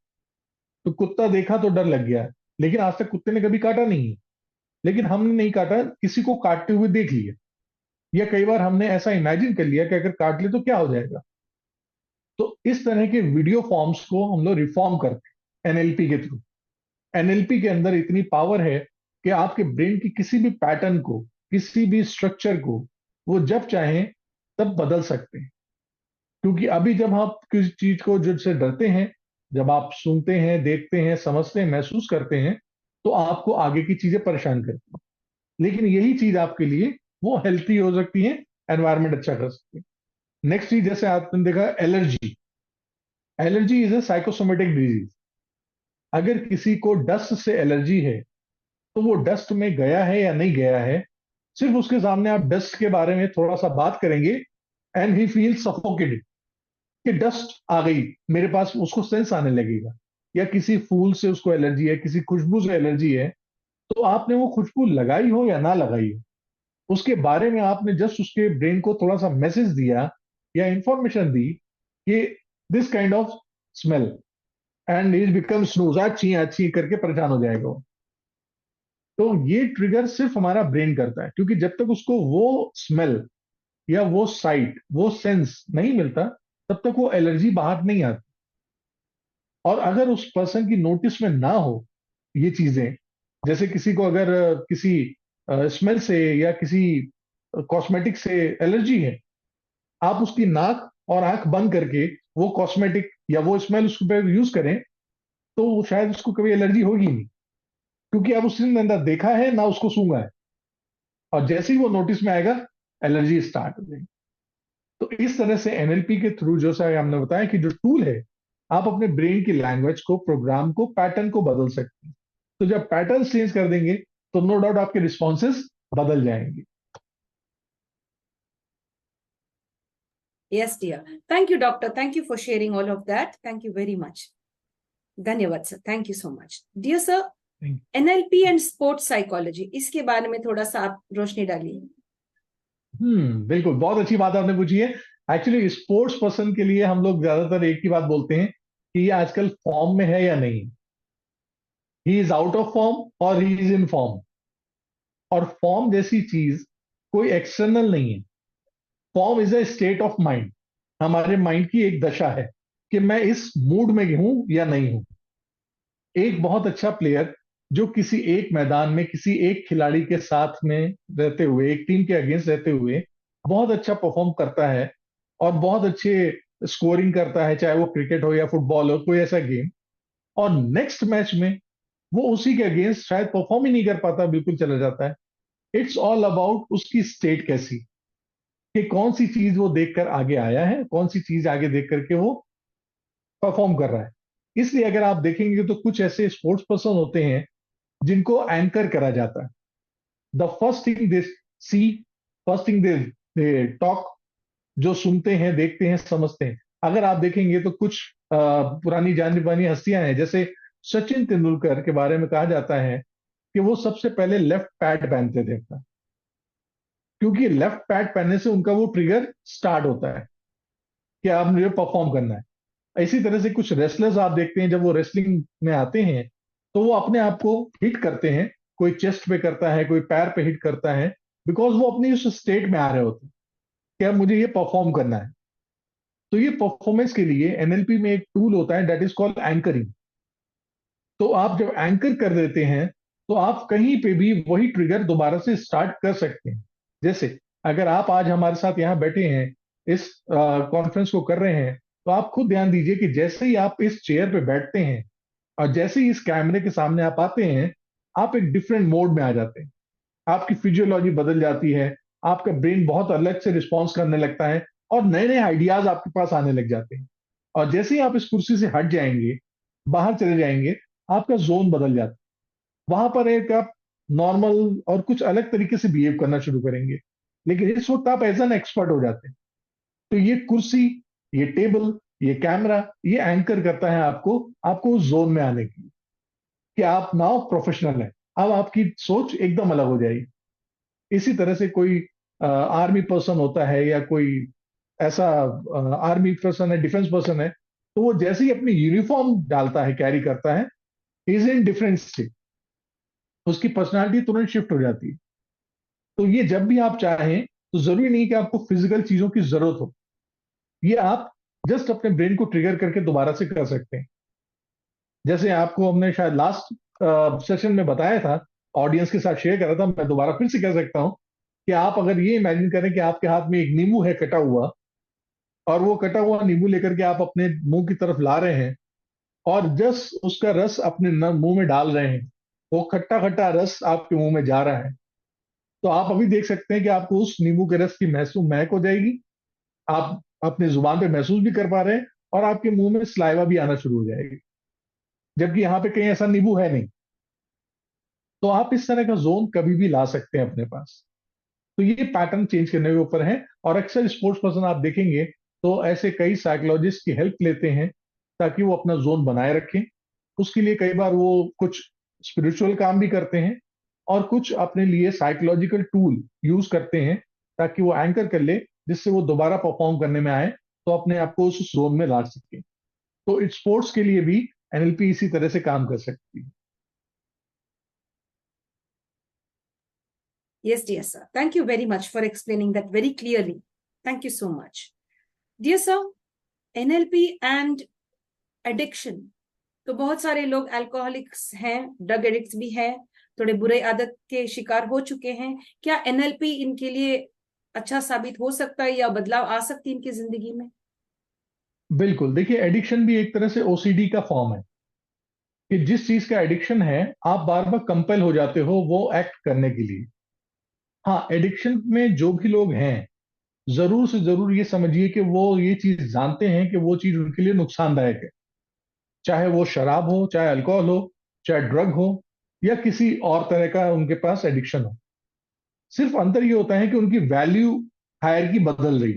तो कुत्ता देखा तो डर लग गया, लेकिन आज तक कुत्ते ने कभी काटा नहीं है। लेकिन हमने नहीं काटा, किसी को काटते हुए देख लिया, या कई बार हमने ऐसा इमेजिन कर लिया कि अगर काट ले तो क्या हो जाएगा। तो इस तरह के वीडियो फॉर्म्स को हम लोग रिफॉर्म करते हैं एनएलपी के थ्रू। एनएलपी के अंदर इतनी पावर है कि आपके ब्रेन की किसी भी पैटर्न को, किसी भी स्ट्रक्चर को वो जब चाहें तब बदल सकते हैं। क्योंकि अभी जब आप किसी चीज को जो से डरते हैं, जब आप सुनते हैं, देखते हैं, समझते हैं, महसूस करते हैं, तो आपको आगे की चीजें परेशान करती हैं। लेकिन यही चीज आपके लिए वो हेल्थी हो सकती है, एनवायरमेंट अच्छा कर सकती है। नेक्स्ट चीज, जैसे आपने देखा allergy. Allergy is a psychosomatic disease. अगर किसी को डस्ट से एलर्जी है, तो वो डस्ट में गया है या नहीं गया है, सिर्फ उसके सामने आप डस्ट के बारे में थोड़ा सा बात करेंगे एंड ही फील सफोकेटेड, कि डस्ट आ गई मेरे पास, उसको सेंस आने लगेगा। या किसी फूल से उसको एलर्जी है, किसी खुशबू से एलर्जी है, तो आपने वो खुशबू लगाई हो या ना लगाई हो, उसके बारे में आपने जस्ट उसके ब्रेन को थोड़ा सा मैसेज दिया या इंफॉर्मेशन दी कि this kind of smell, and is become snooze, अच्छी अच्छी करके परेशान हो जाएगा वो। तो ये ट्रिगर सिर्फ हमारा ब्रेन करता है, क्योंकि जब तक उसको वो स्मेल या वो साइट, वो सेंस नहीं मिलता, तब तक वो एलर्जी बाहर नहीं आती। और अगर उस पर्सन की नोटिस में ना हो ये चीजें, जैसे किसी को अगर किसी स्मेल से या किसी कॉस्मेटिक से एलर्जी है, आप उसकी नाक और आंख बंद करके वो कॉस्मेटिक या वो स्मेल उसके पर यूज करें, तो शायद उसको कभी एलर्जी होगी नहीं, क्योंकि अब उसने ना देखा है ना उसको सूंघा है। और जैसे ही वो नोटिस में आएगा, एलर्जी स्टार्ट हो जाएगी। तो इस तरह से एनएलपी के थ्रू, जो सा हमने बताया कि जो टूल है, आप अपने ब्रेन की लैंग्वेज को, प्रोग्राम को, पैटर्न को बदल सकते हैं। तो जब पैटर्न चेंज कर देंगे, तो नो डाउट आपके रिस्पॉन्सेज बदल जाएंगे। Yes, dear. Thank you, doctor. Thank you for sharing all of that. Thank you very much. धन्यवाद sir, thank you so much dear sir. NLP and sports psychology, इसके बारे में थोड़ा सा आप रोशनी डालिए। बिल्कुल, बहुत अच्छी बात आपने पूछी है। एक्चुअली स्पोर्ट्स पर्सन के लिए हम लोग ज्यादातर एक ही बात बोलते हैं कि ये आजकल फॉर्म में है या नहीं, he is out of form और ही इज इन फॉर्म। और फॉर्म जैसी चीज कोई एक्सटर्नल नहीं है। Form is a state of mind, हमारे माइंड की एक दशा है कि मैं इस मूड में हूं या नहीं हूं। एक बहुत अच्छा प्लेयर जो किसी एक मैदान में किसी एक खिलाड़ी के साथ में रहते हुए, एक टीम के अगेंस्ट रहते हुए बहुत अच्छा परफॉर्म करता है और बहुत अच्छे स्कोरिंग करता है, चाहे वो क्रिकेट हो या फुटबॉल हो, कोई ऐसा गेम, और नेक्स्ट मैच में वो उसी के अगेंस्ट शायद परफॉर्म ही नहीं कर पाता, बिल्कुल चला जाता है। इट्स ऑल अबाउट उसकी स्टेट कैसी, कि कौन सी चीज वो देखकर आगे आया है, कौन सी चीज आगे देख करके वो परफॉर्म कर रहा है। इसलिए अगर आप देखेंगे तो कुछ ऐसे स्पोर्ट्स पर्सन होते हैं जिनको एंकर करा जाता है। The first thing they see, first thing they talk, जो सुनते हैं, देखते हैं, समझते हैं। अगर आप देखेंगे तो कुछ पुरानी जानी मानी हस्तियां हैं, जैसे सचिन तेंदुलकर के बारे में कहा जाता है कि वो सबसे पहले लेफ्ट पैड पहनते थे अपना, क्योंकि लेफ्ट पैड पहनने से उनका वो ट्रिगर स्टार्ट होता है कि आप मुझे परफॉर्म करना है। इसी तरह से कुछ रेसलर्स आप देखते हैं, जब वो रेसलिंग में आते हैं तो वो अपने आप को हिट करते हैं, कोई चेस्ट पे करता है, कोई पैर पे हिट करता है, बिकॉज वो अपनी उस स्टेट में आ रहे होते हैं कि अब मुझे ये परफॉर्म करना है। तो ये परफॉर्मेंस के लिए एनएलपी में एक टूल होता है, दैट इज कॉल्ड एंकरिंग। तो आप जब एंकर कर देते हैं, तो आप कहीं पे भी वही ट्रिगर दोबारा से स्टार्ट कर सकते हैं। जैसे अगर आप आज हमारे साथ यहाँ बैठे हैं, इस कॉन्फ्रेंस को कर रहे हैं, तो आप खुद ध्यान दीजिए कि जैसे ही आप इस चेयर पे बैठते हैं और जैसे ही इस कैमरे के सामने आप आते हैं, आप एक डिफरेंट मोड में आ जाते हैं। आपकी फिजियोलॉजी बदल जाती है, आपका ब्रेन बहुत अलग से रिस्पॉन्स करने लगता है और नए नए आइडियाज आपके पास आने लग जाते हैं। और जैसे ही आप इस कुर्सी से हट जाएंगे, बाहर चले जाएंगे, आपका जोन बदल जाता है। वहां पर एक आप नॉर्मल और कुछ अलग तरीके से बिहेव करना शुरू करेंगे, लेकिन इस वक्त आप एज एन एक्सपर्ट हो जाते हैं। तो ये कुर्सी, ये टेबल, ये कैमरा, ये एंकर करता है आपको आपको उस जोन में आने की, कि आप नाउ प्रोफेशनल हैं। अब आपकी सोच एकदम अलग हो जाएगी। इसी तरह से कोई आर्मी पर्सन होता है या कोई ऐसा आर्मी पर्सन है, डिफेंस पर्सन है, तो वो जैसे ही अपनी यूनिफॉर्म डालता है, कैरी करता है, इज इन डिफरेंट स्टेट, उसकी पर्सनालिटी तुरंत शिफ्ट हो जाती है। तो ये जब भी आप चाहें, तो जरूरी नहीं कि आपको फिजिकल चीजों की जरूरत हो, ये आप जस्ट अपने ब्रेन को ट्रिगर करके दोबारा से कर सकते हैं। जैसे आपको हमने शायद लास्ट सेशन में बताया था, ऑडियंस के साथ शेयर करा था, मैं दोबारा फिर से कह सकता हूं कि आप अगर ये इमेजिन करें कि आपके हाथ में एक नींबू है कटा हुआ, और वो कटा हुआ नींबू लेकर के आप अपने मुंह की तरफ ला रहे हैं, और जस्ट उसका रस अपने मुंह में डाल रहे हैं, वो खट्टा खट्टा रस आपके मुंह में जा रहा है, तो आप अभी देख सकते हैं कि आपको उस नींबू के रस की महसूस महक हो जाएगी, आप अपने जुबान पे महसूस भी कर पा रहे हैं, और आपके मुंह में सलाइवा भी आना शुरू हो जाएगी, जबकि यहाँ पे कहीं ऐसा नींबू है नहीं। तो आप इस तरह का जोन कभी भी ला सकते हैं अपने पास। तो ये पैटर्न चेंज करने के ऊपर है, और अक्सर स्पोर्ट्स पर्सन आप देखेंगे तो ऐसे कई साइकोलॉजिस्ट की हेल्प लेते हैं ताकि वो अपना जोन बनाए रखें। उसके लिए कई बार वो कुछ स्पिरिचुअल काम भी करते हैं, और कुछ अपने लिए साइकोलॉजिकल टूल यूज करते हैं ताकि वो एंकर कर ले, जिससे वो दोबारा परफॉर्म करने में आए, तो अपने आप को उस जोन में ला सके। तो स्पोर्ट्स के लिए भी एनएलपी इसी तरह से काम कर सकती है। Yes, dear sir. Thank you very much for explaining that very clearly. Thank you so much. Dear sir, NLP and addiction. तो बहुत सारे लोग अल्कोहलिक्स हैं, ड्रग एडिक्ट्स भी हैं, थोड़े बुरे आदत के शिकार हो चुके हैं। क्या एनएलपी इनके लिए अच्छा साबित हो सकता है, या बदलाव आ सकती है इनकी जिंदगी में? बिल्कुल, देखिए एडिक्शन भी एक तरह से ओसीडी का फॉर्म है, कि जिस चीज का एडिक्शन है आप बार बार कंपेल हो जाते हो वो एक्ट करने के लिए। हाँ, एडिक्शन में जो भी लोग हैं, जरूर से जरूर ये समझिए कि वो ये चीज जानते हैं कि वो चीज उनके लिए नुकसानदायक है, चाहे वो शराब हो, चाहे अल्कोहल हो, चाहे ड्रग हो, या किसी और तरह का उनके पास एडिक्शन हो। सिर्फ अंतर ये होता है कि उनकी वैल्यू हायरकी बदल रही।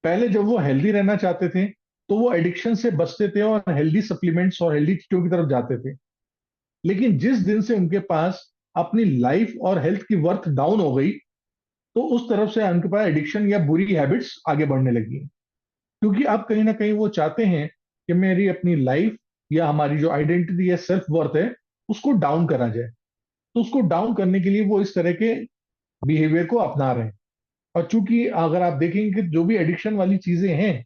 पहले जब वो हेल्दी रहना चाहते थे, तो वो एडिक्शन से बचते थे और हेल्दी सप्लीमेंट्स और हेल्दी चीजों की तरफ जाते थे। लेकिन जिस दिन से उनके पास अपनी लाइफ और हेल्थ की वर्थ डाउन हो गई, तो उस तरफ से उनके पास एडिक्शन या बुरी हैबिट्स आगे बढ़ने लगी। क्योंकि अब कहीं ना कहीं वो चाहते हैं कि मेरी अपनी लाइफ या हमारी जो आइडेंटिटी या सेल्फ वर्थ है, उसको डाउन करा जाए। तो उसको डाउन करने के लिए वो इस तरह के बिहेवियर को अपना रहे हैं। और चूंकि अगर आप देखेंगे कि जो भी एडिक्शन वाली चीजें हैं,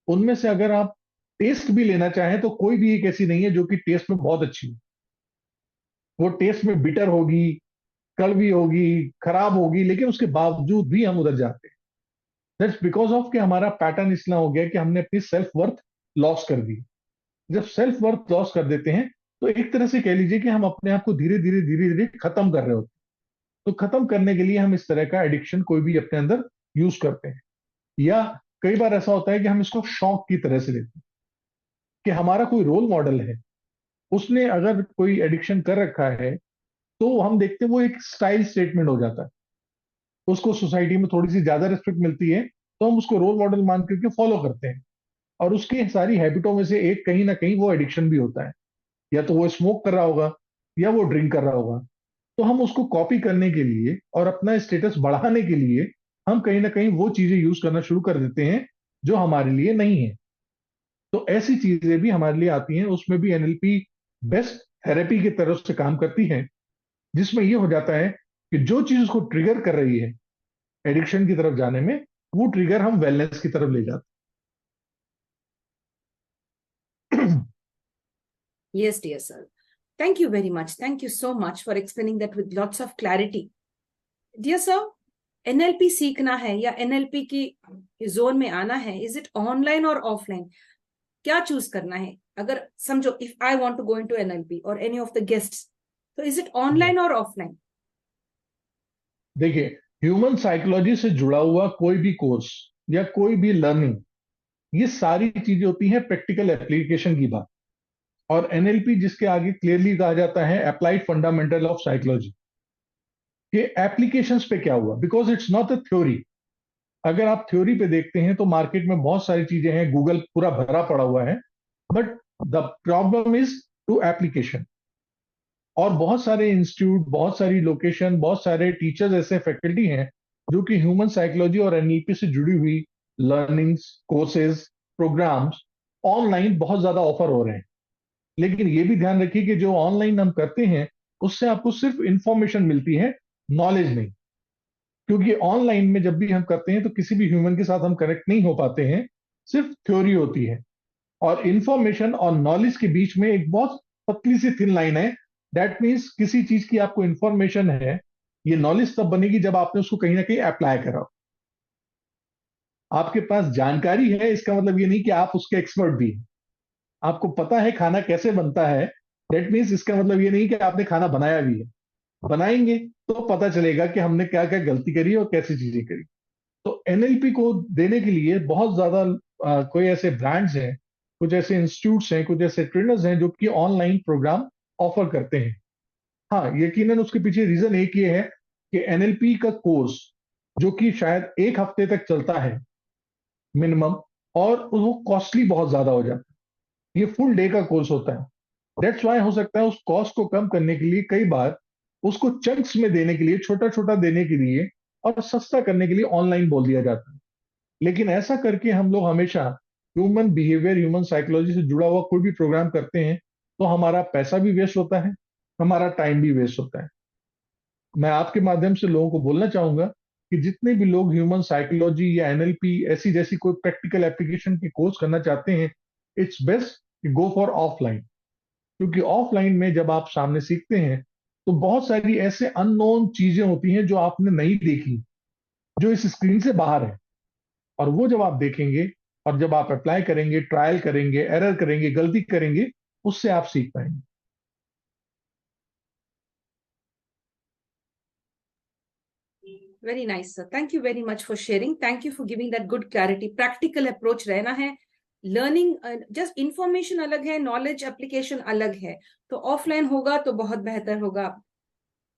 उनमें से अगर आप टेस्ट भी लेना चाहें, तो कोई भी एक ऐसी नहीं है जो कि टेस्ट में बहुत अच्छी हो। वो टेस्ट में बिटर होगी, कड़वी होगी, खराब होगी, लेकिन उसके बावजूद भी हम उधर जाते हैं। दैट्स बिकॉज ऑफ कि हमारा पैटर्न इतना हो गया कि हमने अपनी सेल्फ वर्थ लॉस कर दी। जब सेल्फ वर्थ लॉस कर देते हैं, तो एक तरह से कह लीजिए कि हम अपने आप को धीरे धीरे धीरे धीरे खत्म कर रहे होते हैं। तो खत्म करने के लिए हम इस तरह का एडिक्शन कोई भी अपने अंदर यूज करते हैं। या कई बार ऐसा होता है कि हम इसको शौक की तरह से लेते हैं, कि हमारा कोई रोल मॉडल है, उसने अगर कोई एडिक्शन कर रखा है, तो हम देखते हैं वो एक स्टाइल स्टेटमेंट हो जाता है। उसको सोसाइटी में थोड़ी सी ज्यादा रिस्पेक्ट मिलती है, तो हम उसको रोल मॉडल मान करके फॉलो करते हैं। और उसकी सारी हैबिटों में से एक कहीं ना कहीं वो एडिक्शन भी होता है। या तो वो स्मोक कर रहा होगा, या वो ड्रिंक कर रहा होगा। तो हम उसको कॉपी करने के लिए और अपना स्टेटस बढ़ाने के लिए हम कहीं ना कहीं वो चीजें यूज करना शुरू कर देते हैं जो हमारे लिए नहीं है। तो ऐसी चीजें भी हमारे लिए आती हैं। उसमें भी एनएलपी बेस्ट थेरेपी की तरफ से काम करती है, जिसमें ये हो जाता है कि जो चीज उसको ट्रिगर कर रही है एडिक्शन की तरफ जाने में, वो ट्रिगर हम वेलनेस की तरफ ले जाते हैं। Yes, dear sir. Thank you very much. Thank you so much for explaining that with lots of clarity. Dear sir, NLP सीखना है या एनएलपी की जोन में आना है, इज इट ऑनलाइन और ऑफलाइन? क्या चूज करना है? अगर समझो if I want to go into NLP और एनी ऑफ द गेस्ट्स, तो इज इट ऑनलाइन और ऑफलाइन? देखिए, ह्यूमन साइकोलॉजी से जुड़ा हुआ कोई भी कोर्स या कोई भी लर्निंग, ये सारी चीजें होती हैं प्रैक्टिकल एप्लीकेशन की बात। और एनएलपी जिसके आगे क्लियरली कहा जाता है अप्लाइड फंडामेंटल ऑफ साइकोलॉजी, के एप्लीकेशंस पे क्या हुआ, because it's not a theory. अगर आप थ्योरी पे देखते हैं तो मार्केट में बहुत सारी चीजें हैं, गूगल पूरा भरा पड़ा हुआ है, but the problem is to application. और बहुत सारे इंस्टीट्यूट, बहुत सारी लोकेशन, बहुत सारे टीचर्स, ऐसे फैकल्टी हैं जो कि ह्यूमन साइकोलॉजी और एनएलपी से जुड़ी हुई लर्निंग्स, कोर्सेज, प्रोग्राम्स ऑनलाइन बहुत ज्यादा ऑफर हो रहे हैं। लेकिन ये भी ध्यान रखिए कि जो ऑनलाइन हम करते हैं उससे आपको सिर्फ इंफॉर्मेशन मिलती है, नॉलेज नहीं। क्योंकि ऑनलाइन में जब भी हम करते हैं तो किसी भी ह्यूमन के साथ हम कनेक्ट नहीं हो पाते हैं, सिर्फ थ्योरी होती है। और इंफॉर्मेशन और नॉलेज के बीच में एक बहुत पतली सी थिन लाइन है। दैट मीन्स किसी चीज की आपको इंफॉर्मेशन है, ये नॉलेज तब बनेगी जब आपने उसको कहीं ना कहीं अप्लाई करा हो। आपके पास जानकारी है इसका मतलब ये नहीं कि आप उसके एक्सपर्ट भी हैं। आपको पता है खाना कैसे बनता है, दैट मीन्स इसका मतलब ये नहीं कि आपने खाना बनाया भी है। बनाएंगे तो पता चलेगा कि हमने क्या क्या गलती करी और कैसी चीजें करी। तो एनएलपी को देने के लिए बहुत ज्यादा कोई ऐसे ब्रांड्स हैं, कुछ ऐसे इंस्टीट्यूट्स हैं, कुछ ऐसे ट्रेनर्स हैं जो कि ऑनलाइन प्रोग्राम ऑफर करते हैं। हाँ, यकीनन उसके पीछे रीजन एक ये है कि एनएलपी का कोर्स जो कि शायद एक हफ्ते तक चलता है मिनिमम, और वो कॉस्टली बहुत ज्यादा हो जाता है। ये फुल डे का कोर्स होता है। दैट्स वाई हो सकता है उस कॉस्ट को कम करने के लिए कई बार उसको चंक्स में देने के लिए, छोटा छोटा देने के लिए और सस्ता करने के लिए ऑनलाइन बोल दिया जाता है। लेकिन ऐसा करके हम लोग हमेशा ह्यूमन बिहेवियर, ह्यूमन साइकोलॉजी से जुड़ा हुआ कोई भी प्रोग्राम करते हैं तो हमारा पैसा भी वेस्ट होता है, हमारा टाइम भी वेस्ट होता है। मैं आपके माध्यम से लोगों को बोलना चाहूंगा कि जितने भी लोग ह्यूमन साइकोलॉजी या एनएलपी ऐसी जैसी कोई प्रैक्टिकल एप्लीकेशन की कोर्स करना चाहते हैं, it's best go for offline. क्योंकि ऑफलाइन में जब आप सामने सीखते हैं तो बहुत सारी ऐसे अननोन चीजें होती हैं जो आपने नहीं देखी, जो इस स्क्रीन से बाहर है। और वो जब आप देखेंगे और जब आप अप्लाई करेंगे, ट्रायल करेंगे, एरर करेंगे, गलती करेंगे, उससे आप सीख पाएंगे। Very nice, sir. Thank you very much for sharing. Thank you for giving that good clarity. Practical approach रहना है। लर्निंग जस्ट इंफॉर्मेशन अलग है, नॉलेज एप्लीकेशन अलग है। तो ऑफलाइन होगा तो बहुत बेहतर होगा,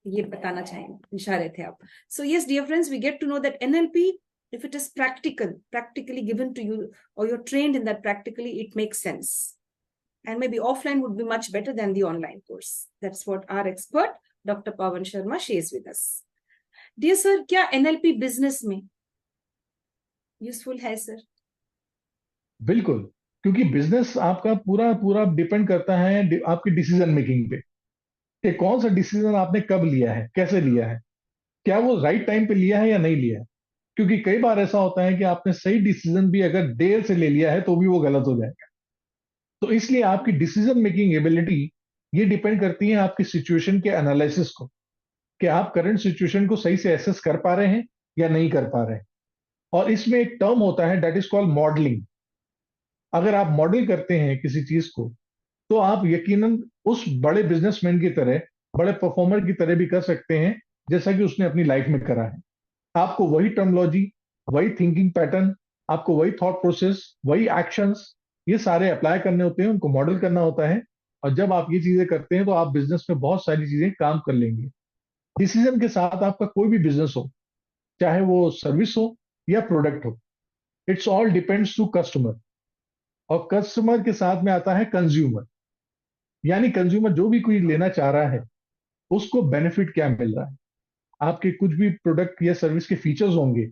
ये बताना चाहेंगे, इशारे थे आप। So yes dear friends, we get to know that NLP, if it is practically given to you, or you're trained in that practically, it makes sense. And maybe offline would be much better than the online course. That's what our expert, Dr. Pawan Sharma, shares with us. Dear sir, क्या NLP business में useful है sir? बिल्कुल। क्योंकि business आपका पूरा पूरा depend करता है आपकी डिसीजन मेकिंग पे, कि कौन सा डिसीजन आपने कब लिया है, कैसे लिया है, क्या वो राइट टाइम पे लिया है या नहीं लिया है। क्योंकि कई बार ऐसा होता है कि आपने सही डिसीजन भी अगर देर से ले लिया है तो भी वो गलत हो जाएगा। तो इसलिए आपकी डिसीजन मेकिंग एबिलिटी ये डिपेंड करती है आपकी सिचुएशन के एनालिसिस को, कि आप करंट सिचुएशन को सही से एसेस कर पा रहे हैं या नहीं कर पा रहे हैं। और इसमें एक टर्म होता है दैट इज कॉल्ड मॉडलिंग। अगर आप मॉडल करते हैं किसी चीज को तो आप यकीनन उस बड़े बिजनेसमैन की तरह, बड़े परफॉर्मर की तरह भी कर सकते हैं जैसा कि उसने अपनी लाइफ में करा है। आपको वही टर्मोलॉजी, वही थिंकिंग पैटर्न, आपको वही थॉट प्रोसेस, वही एक्शंस, ये सारे अप्लाई करने होते हैं, उनको मॉडल करना होता है। और जब आप ये चीजें करते हैं तो आप बिजनेस में बहुत सारी चीजें काम कर लेंगे। डिसीजन के साथ आपका कोई भी बिजनेस हो, चाहे वो सर्विस हो या प्रोडक्ट हो, it's all depends to customer. और कस्टमर के साथ में आता है कंज्यूमर। यानी कंज्यूमर जो भी कोई लेना चाह रहा है उसको बेनिफिट क्या मिल रहा है। आपके कुछ भी प्रोडक्ट या सर्विस के फीचर्स होंगे,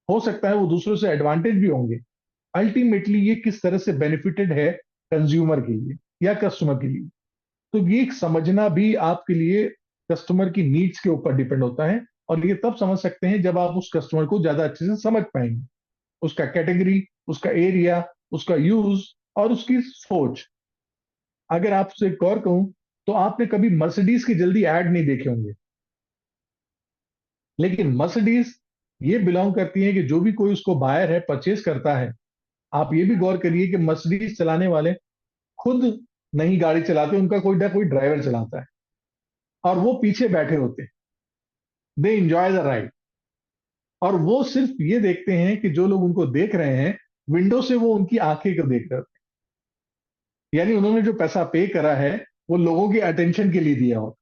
हो सकता है वो दूसरों से एडवांटेज भी होंगे। अल्टीमेटली ये किस तरह से बेनिफिटेड है कंज्यूमर के लिए या कस्टमर के लिए। तो ये समझना भी आपके लिए कस्टमर की नीड्स के ऊपर डिपेंड होता है। और ये तब समझ सकते हैं जब आप उस कस्टमर को ज्यादा अच्छे से समझ पाएंगे, उसका कैटेगरी, उसका एरिया, उसका यूज और उसकी सोच। अगर आपसे गौर कहूं तो आपने कभी मर्सिडीज की जल्दी ऐड नहीं देखे होंगे, लेकिन मर्सिडीज ये बिलोंग करती है कि जो भी कोई उसको बायर है, परचेज करता है। आप ये भी गौर करिए कि मर्सिडीज चलाने वाले खुद नहीं गाड़ी चलाते, उनका कोई ना कोई ड्राइवर चलाता है और वो पीछे बैठे होते हैं। They enjoy the ride. और वो सिर्फ ये देखते हैं कि जो लोग उनको देख रहे हैं विंडो से, वो उनकी आंखें को देख रहे होते हैं। यानी उन्होंने जो पैसा पे करा है वो लोगों की अटेंशन के लिए दिया होता।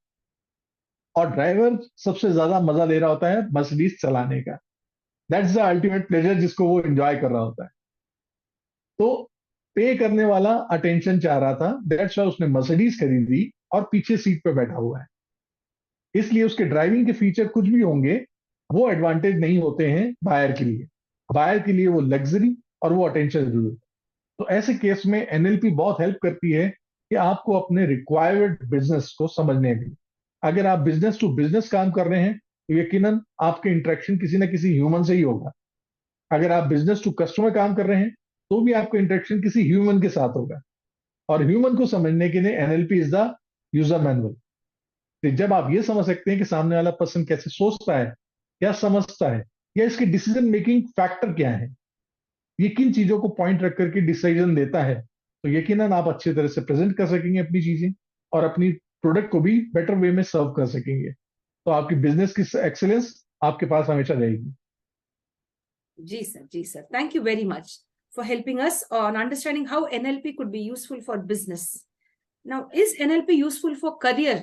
और ड्राइवर सबसे ज्यादा मजा ले रहा होता है मर्सिडीज चलाने का। दैट्स द अल्टीमेट प्लेजर जिसको वो एंजॉय कर रहा होता है। तो पे करने वाला अटेंशन चाह रहा था, दैट्स वाई उसने मर्सिडीज खरीदी और पीछे सीट पे बैठा हुआ है। इसलिए उसके ड्राइविंग के फीचर कुछ भी होंगे, वो एडवांटेज नहीं होते हैं बायर के लिए। बायर के लिए वो लग्जरी और वो अटेंशन जरूर। तो ऐसे केस में एनएलपी बहुत हेल्प करती है कि आपको अपने रिक्वायर्ड बिजनेस को समझने में। अगर आप बिजनेस टू बिजनेस काम कर रहे हैं तो यकीनन आपके इंटरेक्शन किसी ना किसी ह्यूमन से ही होगा। अगर आप बिजनेस टू कस्टमर काम कर रहे हैं तो भी आपका इंटरेक्शन किसी ह्यूमन के साथ होगा। और ह्यूमन को समझने के लिए NLP is the user manual. तो जब आप ये समझ सकते हैं कि सामने वाला पर्सन कैसे सोचता है, क्या समझता है, या इसके डिसीजन मेकिंग फैक्टर क्या है, ये किन चीजों को पॉइंट रख करके डिसीजन देता है, तो यकीनन आप अच्छी तरह से प्रेजेंट कर सकेंगे अपनी चीजें और अपनी प्रोडक्ट को भी बेटर वे में सर्व कर सकेंगे। तो आपकी बिजनेस की एक्सेलेंस आपके पास हमेशा रहेगी। जी सर, जी sir, thank you very much for helping us on understanding how NLP could be useful for business. Now, is NLP useful for career?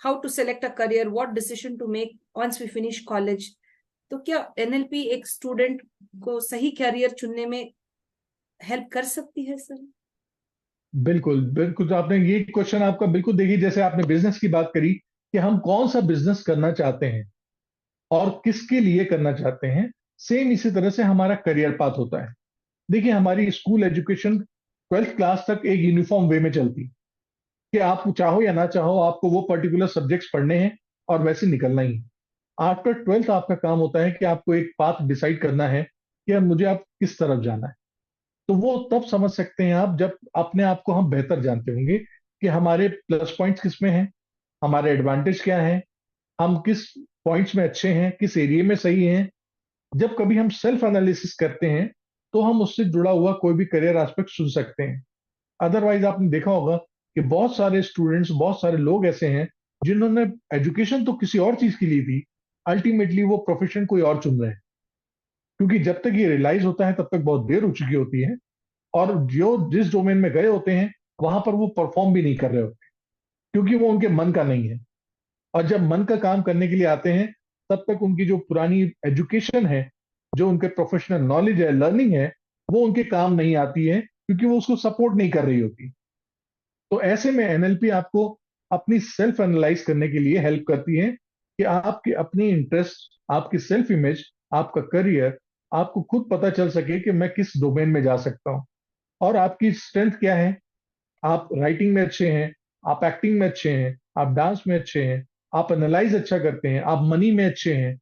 How to select a career, what decision to make once we finish college? तो क्या NLP एक student को सही career चुनने में help कर सकती है सर? बिल्कुल बिल्कुल, तो आपने ये क्वेश्चन आपका बिल्कुल, देखिए जैसे आपने बिजनेस की बात करी कि हम कौन सा बिजनेस करना चाहते हैं और किसके लिए करना चाहते हैं, सेम इसी तरह से हमारा करियर पाथ होता है। देखिए हमारी स्कूल एजुकेशन 12th क्लास तक एक यूनिफॉर्म वे में चलती कि आप चाहो या ना चाहो आपको वो पर्टिकुलर सब्जेक्ट्स पढ़ने हैं और वैसे निकलना ही। आफ्टर 12th आपका काम होता है कि आपको एक पाथ डिसाइड करना है कि अब मुझे आप किस तरफ जाना है। तो वो तब समझ सकते हैं आप जब अपने आप को हम बेहतर जानते होंगे कि हमारे प्लस पॉइंट्स किस में हैं, हमारे एडवांटेज क्या हैं, हम किस पॉइंट्स में अच्छे हैं, किस एरिया में सही हैं। जब कभी हम सेल्फ एनालिसिस करते हैं तो हम उससे जुड़ा हुआ कोई भी करियर एस्पेक्ट चुन सकते हैं। अदरवाइज आपने देखा होगा कि बहुत सारे स्टूडेंट्स, बहुत सारे लोग ऐसे हैं जिन्होंने एजुकेशन तो किसी और चीज की ली थी, अल्टीमेटली वो प्रोफेशन कोई और चुन रहे हैं। क्योंकि जब तक ये रियलाइज होता है तब तक बहुत देर हो चुकी होती है, और जो जिस डोमेन में गए होते हैं वहां पर वो परफॉर्म भी नहीं कर रहे होते, क्योंकि वो उनके मन का नहीं है। और जब मन का काम करने के लिए आते हैं तब तक उनकी जो पुरानी एजुकेशन है, जो उनके प्रोफेशनल नॉलेज है, लर्निंग है, वो उनके काम नहीं आती है, क्योंकि वो उसको सपोर्ट नहीं कर रही होती। तो ऐसे में एनएलपी आपको अपनी सेल्फ एनालाइज करने के लिए हेल्प करती है कि आपके अपनी इंटरेस्ट, आपकी सेल्फ इमेज, आपका करियर, आपको खुद पता चल सके कि मैं किस डोमेन में जा सकता हूं और आपकी स्ट्रेंथ क्या है। आप राइटिंग में अच्छे हैं, आप एक्टिंग में अच्छे हैं, आप डांस में अच्छे हैं, आप एनालाइज अच्छा करते हैं, आप मनी में अच्छे हैं,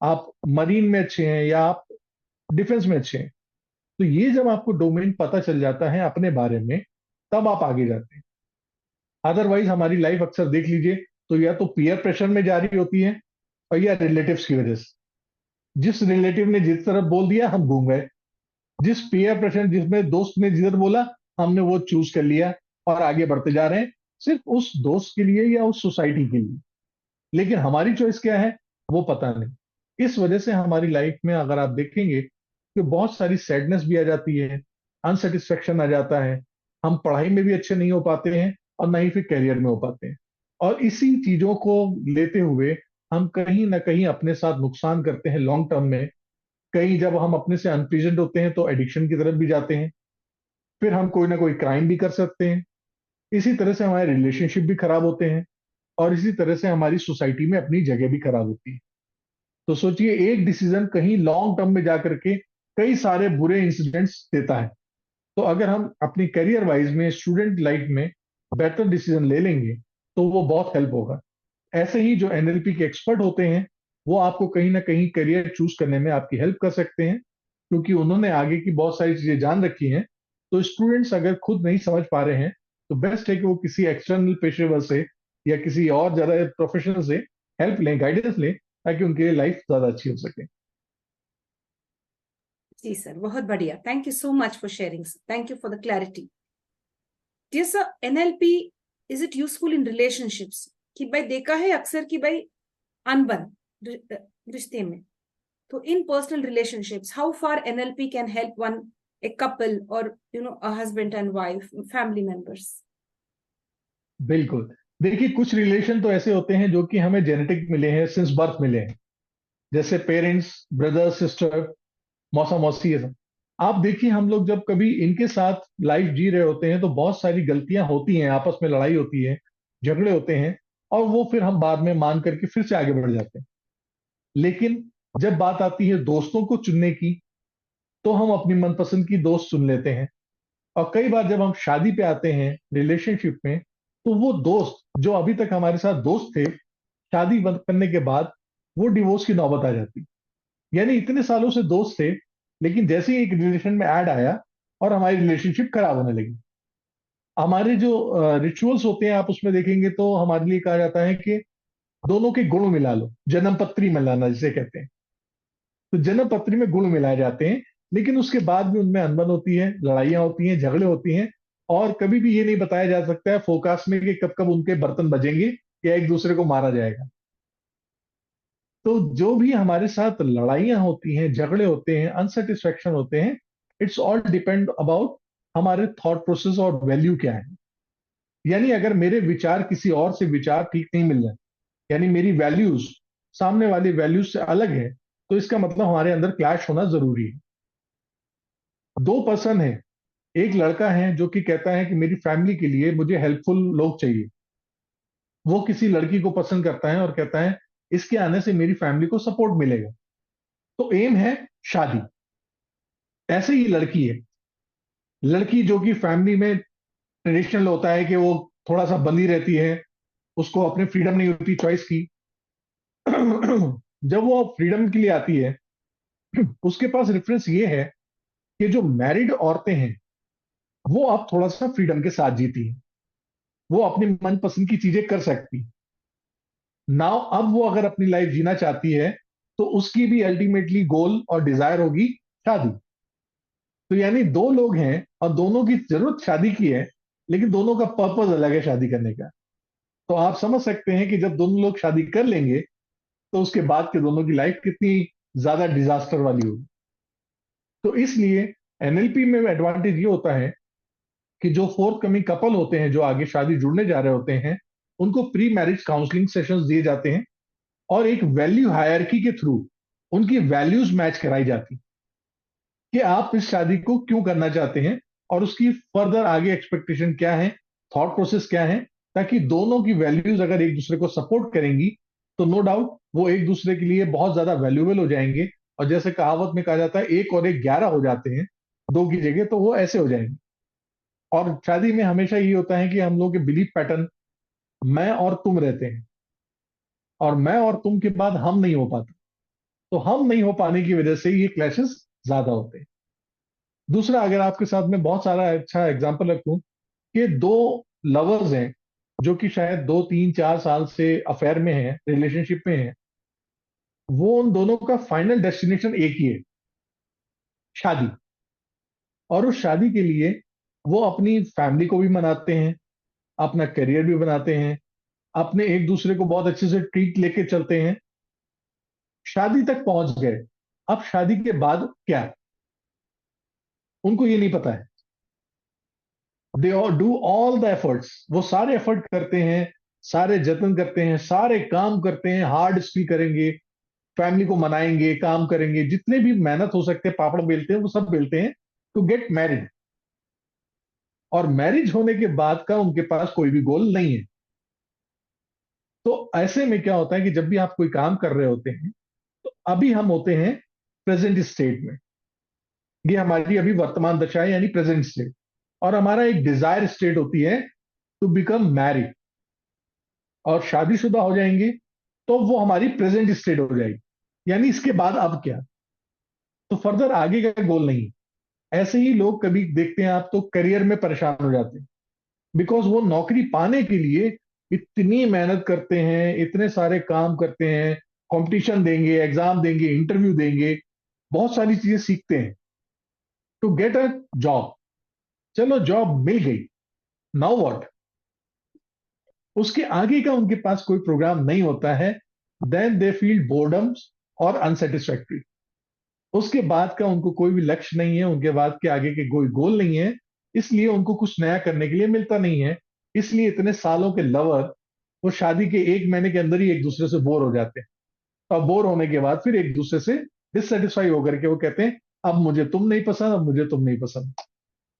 आप मरीन में अच्छे हैं, या आप डिफेंस में अच्छे हैं। तो ये जब आपको डोमेन पता चल जाता है अपने बारे में, तब आप आगे जाते हैं। अदरवाइज हमारी लाइफ अक्सर देख लीजिए तो या तो पीयर प्रेशर में जा रही होती है और या रिलेटिव्स की वजह से। जिस रिलेटिव ने जिस तरफ बोल दिया हम घूम गए, जिस पीयर प्रेशर, जिसमें दोस्त ने जिधर बोला हमने वो चूज कर लिया और आगे बढ़ते जा रहे हैं, सिर्फ उस दोस्त के लिए या उस सोसाइटी के लिए। लेकिन हमारी चॉइस क्या है वो पता नहीं। इस वजह से हमारी लाइफ में अगर आप देखेंगे कि बहुत सारी सैडनेस भी आ जाती है, अनसेटिस्फेक्शन आ जाता है, हम पढ़ाई में भी अच्छे नहीं हो पाते हैं और ना ही फिर करियर में हो पाते हैं। और इसी चीजों को लेते हुए हम कहीं ना कहीं अपने साथ नुकसान करते हैं लॉन्ग टर्म में। कहीं जब हम अपने से अनप्लीजेंट होते हैं तो एडिक्शन की तरफ भी जाते हैं, फिर हम कोई ना कोई क्राइम भी कर सकते हैं। इसी तरह से हमारे रिलेशनशिप भी खराब होते हैं और इसी तरह से हमारी सोसाइटी में अपनी जगह भी खराब होती है। तो सोचिए एक डिसीजन कहीं लॉन्ग टर्म में जाकर के कई सारे बुरे इंसिडेंट्स देता है। तो अगर हम अपनी करियर वाइज में, स्टूडेंट लाइफ में बेटर डिसीजन ले लेंगे तो वो बहुत हेल्प होगा। ऐसे ही जो एनएलपी के एक्सपर्ट होते हैं वो आपको कहीं ना कहीं करियर चूज करने में आपकी हेल्प कर सकते हैं, क्योंकि उन्होंने आगे की बहुत सारी चीजें जान रखी हैं। तो स्टूडेंट्स अगर खुद नहीं समझ पा रहे हैं तो बेस्ट है कि वो किसी एक्सटर्नल पेशेवर से या किसी और ज्यादा प्रोफेशनल से हेल्प लें, गाइडेंस लें, ताकि उनकी लाइफ ज्यादा अच्छी हो सके। जी सर, बहुत बढ़िया, thank you so much for sharing, thank you for the clarity. Dear sir, NLP is it useful in relationships? कि भाई देखा है अक्सर कि भाई अनबन रिश्ते में, तो in personal relationships, how far NLP can help one, a couple, or a husband and wife, family members? बिल्कुल। देखिए कुछ रिलेशन तो ऐसे होते हैं जो कि हमें जेनेटिक मिले हैं, सिंस बर्थ मिले हैं। जैसे पेरेंट्स, ब्रदर सिस्टर, मौसा मौसी, ये सब। आप देखिए हम लोग जब कभी इनके साथ लाइफ जी रहे होते हैं तो बहुत सारी गलतियां होती हैं, आपस में लड़ाई होती है, झगड़े होते हैं, और वो फिर हम बाद में मान करके फिर से आगे बढ़ जाते हैं। लेकिन जब बात आती है दोस्तों को चुनने की, तो हम अपनी मनपसंद की दोस्त चुन लेते हैं। और कई बार जब हम शादी पे आते हैं, रिलेशनशिप में, तो वो दोस्त जो अभी तक हमारे साथ दोस्त थे, शादी बंद करने के बाद वो डिवोर्स की नौबत आ जाती। यानी इतने सालों से दोस्त थे, लेकिन जैसे ही एक रिलेशन में ऐड आया और हमारी रिलेशनशिप खराब होने लगी। हमारे जो रिचुअल्स होते हैं, आप उसमें देखेंगे तो हमारे लिए कहा जाता है कि दोनों के गुण मिला लो, जन्म पत्री मिलाना जिसे कहते हैं। तो जन्म पत्री में गुण मिलाए जाते हैं, लेकिन उसके बाद भी उनमें अनबन होती है, लड़ाइयां होती हैं, झगड़े होती हैं। और कभी भी ये नहीं बताया जा सकता है फोरकास्ट में कि कब कब उनके बर्तन बजेंगे या एक दूसरे को मारा जाएगा। तो जो भी हमारे साथ लड़ाइयां होती हैं, झगड़े होते हैं, अनसेटिस्फेक्शन होते हैं, इट्स ऑल डिपेंड अबाउट हमारे थॉट प्रोसेस और वैल्यू क्या है। यानी अगर मेरे विचार किसी और से विचार ठीक नहीं मिल रहे, यानी मेरी वैल्यूज सामने वाली वैल्यूज से अलग है, तो इसका मतलब हमारे अंदर क्लैश होना जरूरी है। दो पर्सन है, एक लड़का है जो कि कहता है कि मेरी फैमिली के लिए मुझे हेल्पफुल लोग चाहिए। वो किसी लड़की को पसंद करता है और कहता है इसके आने से मेरी फैमिली को सपोर्ट मिलेगा। तो एम है शादी। ऐसे ही लड़की है, लड़की जो कि फैमिली में ट्रेडिशनल होता है कि वो थोड़ा सा बंधी रहती है, उसको अपने फ्रीडम नहीं होती चॉइस की। जब वो फ्रीडम के लिए आती है, उसके पास रेफरेंस ये है कि जो मैरिड औरतें हैं वो अब थोड़ा सा फ्रीडम के साथ जीती हैं, वो अपनी मनपसंद की चीजें कर सकती। नाउ अब वो अगर अपनी लाइफ जीना चाहती है, तो उसकी भी अल्टीमेटली गोल और डिजायर होगी शादी। तो यानी दो लोग हैं और दोनों की जरूरत शादी की है, लेकिन दोनों का पर्पज अलग है शादी करने का। तो आप समझ सकते हैं कि जब दोनों लोग शादी कर लेंगे, तो उसके बाद के दोनों की लाइफ कितनी ज्यादा डिजास्टर वाली होगी। तो इसलिए एनएलपी में एडवांटेज ये होता है कि जो फोर्थ कमिंग कपल होते हैं, जो आगे शादी जुड़ने जा रहे होते हैं, उनको प्री मैरिज काउंसलिंग सेशंस दिए जाते हैं और एक वैल्यू हायरकी के थ्रू उनकी वैल्यूज मैच कराई जाती कि आप इस शादी को क्यों करना चाहते हैं और उसकी फर्दर आगे एक्सपेक्टेशन क्या है, थॉट प्रोसेस क्या है, ताकि दोनों की वैल्यूज अगर एक दूसरे को सपोर्ट करेंगी, तो नो डाउट वो एक दूसरे के लिए बहुत ज्यादा वैल्यूएबल हो जाएंगे। और जैसे कहावत में कहा जाता है, एक और एक 11 हो जाते हैं दो की जगह, तो वो ऐसे हो जाएंगे। और शादी में हमेशा ये होता है कि हम लोग के बिलीफ पैटर्न मैं और तुम रहते हैं, और मैं और तुम के बाद हम नहीं हो पाते। तो हम नहीं हो पाने की वजह से ये क्लैशेस ज्यादा होते हैं। दूसरा, अगर आपके साथ में बहुत सारा अच्छा एग्जांपल रखूं कि दो लवर्स हैं जो कि शायद 2 3 4 साल से अफेयर में हैं, रिलेशनशिप में हैं, वो उन दोनों का फाइनल डेस्टिनेशन एक ही है, शादी। और उस शादी के लिए वो अपनी फैमिली को भी मनाते हैं, अपना करियर भी बनाते हैं, अपने एक दूसरे को बहुत अच्छे से ट्रीट लेके चलते हैं, शादी तक पहुंच गए। अब शादी के बाद क्या, उनको ये नहीं पता है। They do all the efforts, वो सारे एफर्ट करते हैं, सारे जतन करते हैं, सारे काम करते हैं, हार्ड स्किल करेंगे, फैमिली को मनाएंगे, काम करेंगे, जितने भी मेहनत हो सकते हैं, पापड़ बेलते हैं, वो सब बेलते हैं टू गेट मैरिड। और मैरिज होने के बाद का उनके पास कोई भी गोल नहीं है। तो ऐसे में क्या होता है कि जब भी आप कोई काम कर रहे होते हैं, तो अभी हम होते हैं प्रेजेंट स्टेट में, ये हमारी अभी वर्तमान दशा है, यानी प्रेजेंट स्टेट। और हमारा एक डिजायर स्टेट होती है टू बिकम मैरिड, और शादीशुदा हो जाएंगे तो वो हमारी प्रेजेंट स्टेट हो जाएगी। यानी इसके बाद अब क्या, तो फर्दर आगे का गोल नहीं। ऐसे ही लोग कभी देखते हैं आप तो करियर में परेशान हो जाते हैं, बिकॉज वो नौकरी पाने के लिए इतनी मेहनत करते हैं, इतने सारे काम करते हैं, कंपटीशन देंगे, एग्जाम देंगे, इंटरव्यू देंगे, बहुत सारी चीजें सीखते हैं टू गेट अ जॉब। चलो जॉब मिल गई, नाउ व्हाट, उसके आगे का उनके पास कोई प्रोग्राम नहीं होता है। देन दे फील बोर्डम्स और अनसेटिस्फैक्ट्री। उसके बाद का उनको कोई भी लक्ष्य नहीं है, उनके बाद के आगे के कोई गोल नहीं है, इसलिए उनको कुछ नया करने के लिए मिलता नहीं है। इसलिए इतने सालों के लवर वो शादी के 1 महीने के अंदर ही एक दूसरे से बोर हो जाते हैं। और बोर होने के बाद फिर एक दूसरे से डिससेटिस्फाई होकर के वो कहते हैं अब मुझे तुम नहीं पसंद, अब मुझे तुम नहीं पसंद,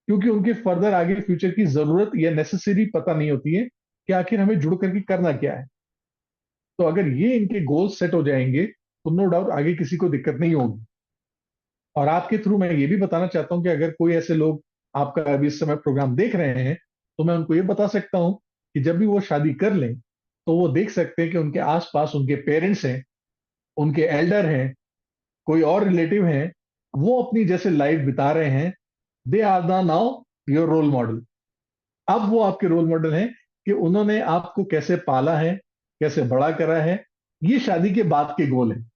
क्योंकि उनके फर्दर आगे फ्यूचर की जरूरत या नेसेसरी पता नहीं होती है कि आखिर हमें जुड़ करके करना क्या है। तो अगर ये इनके गोल्स सेट हो जाएंगे तो नो डाउट आगे किसी को दिक्कत नहीं होगी। और आपके थ्रू मैं ये भी बताना चाहता हूं कि अगर कोई ऐसे लोग आपका अभी इस समय प्रोग्राम देख रहे हैं तो मैं उनको ये बता सकता हूं कि जब भी वो शादी कर लें तो वो देख सकते हैं कि उनके आसपास उनके पेरेंट्स हैं, उनके एल्डर हैं, कोई और रिलेटिव हैं, वो अपनी जैसे लाइफ बिता रहे हैं, they are the now your role model. अब वो आपके रोल मॉडल हैं कि उन्होंने आपको कैसे पाला है, कैसे बड़ा करा है। ये शादी के बाद के गोल हैं।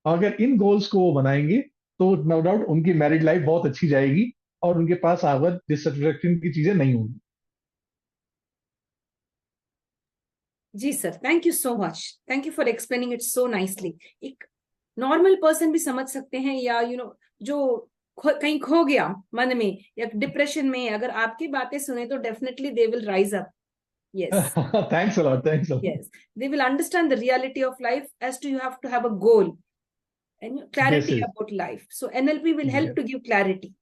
और अगर इन गोल्स को वो बनाएंगे तो नो डाउट उनकी मैरिड लाइफ बहुत अच्छी जाएगी और उनके पास आगे डिससेटिस्फेक्शन की चीजें नहीं होंगी। जी sir, thank you so much, thank you for explaining it so nicely. एक नॉर्मल पर्सन भी समझ सकते हैं, या जो कहीं खो गया मन में या डिप्रेशन में, अगर आपकी बातें सुने तो definitely they will rise up. Yes, thanks a lot, thanks a lot. yes, they will understand the reality of life, as to you have to have a goal and yes clarity yes, about life. So NLP will help to give clarity.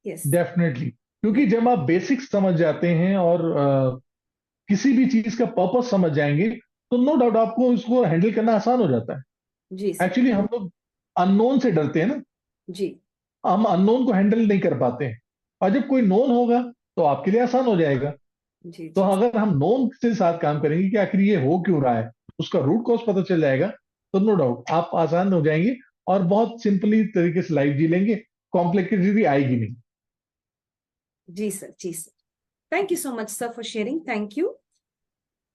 Yes. Definitely, क्योंकि जब आप basics समझ जाते हैं और किसी भी चीज का पर्पस समझ जाएंगे तो नो डाउट आपको इसको हैंडल करना आसान हो जाता है। जी सर। एक्चुअली हम लोग अननोन से डरते हैं ना, जी हम अननोन को हैंडल नहीं कर पाते हैं। और जब कोई नोन होगा तो आपके लिए आसान हो जाएगा। जी तो जी अगर हम नोन के साथ काम करेंगे कि आखिर ये हो क्यों रहा है, उसका रूट कॉज पता चल जाएगा, तो नो डाउट आप आसान हो जाएंगे और बहुत सिंपली तरीके से लाइफ जी लेंगे, कॉम्प्लेक्सिटी आएगी नहीं। जी सर। जी sir, thank you so much sir for sharing, thank you.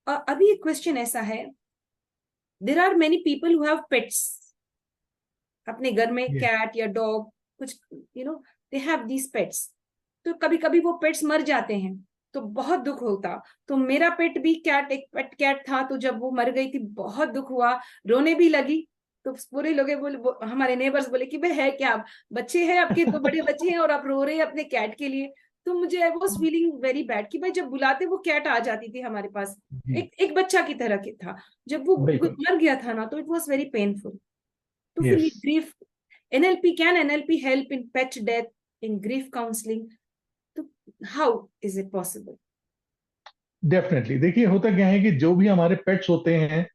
अभी एक क्वेश्चन ऐसा है, there are many people who have pets, अपने घर में ये कैट या डॉग, कुछ दे हैव दीज पेट्स। तो कभी कभी वो पेट्स मर जाते हैं तो बहुत दुख होता। तो मेरा पेट भी कैट, एक पेट कैट था, तो जब वो मर गई थी बहुत दुख हुआ, रोने भी लगी। तो पूरे लोग बोले, हमारे नेबर्स बोले कि भाई है क्या, आप बच्चे हैं आपके, दो बड़े बच्चे हैं और आप रो रहे हैं अपने कैट के लिए। तो मुझे I was feeling very bad कि भाई जब बुलाते वो कैट आ जाती थी हमारे पास, जी, एक एक बच्चा की तरह के था। जब वो बिल्कुल। मर गया था ना, तो इट वॉज वेरी पेनफुल। तो फिर यस, ये grief, NLP, can NLP help in pet death, in grief counseling? तो how is it possible? Definitely. देखिए होता क्या है कि जो भी हमारे पेट्स होते हैं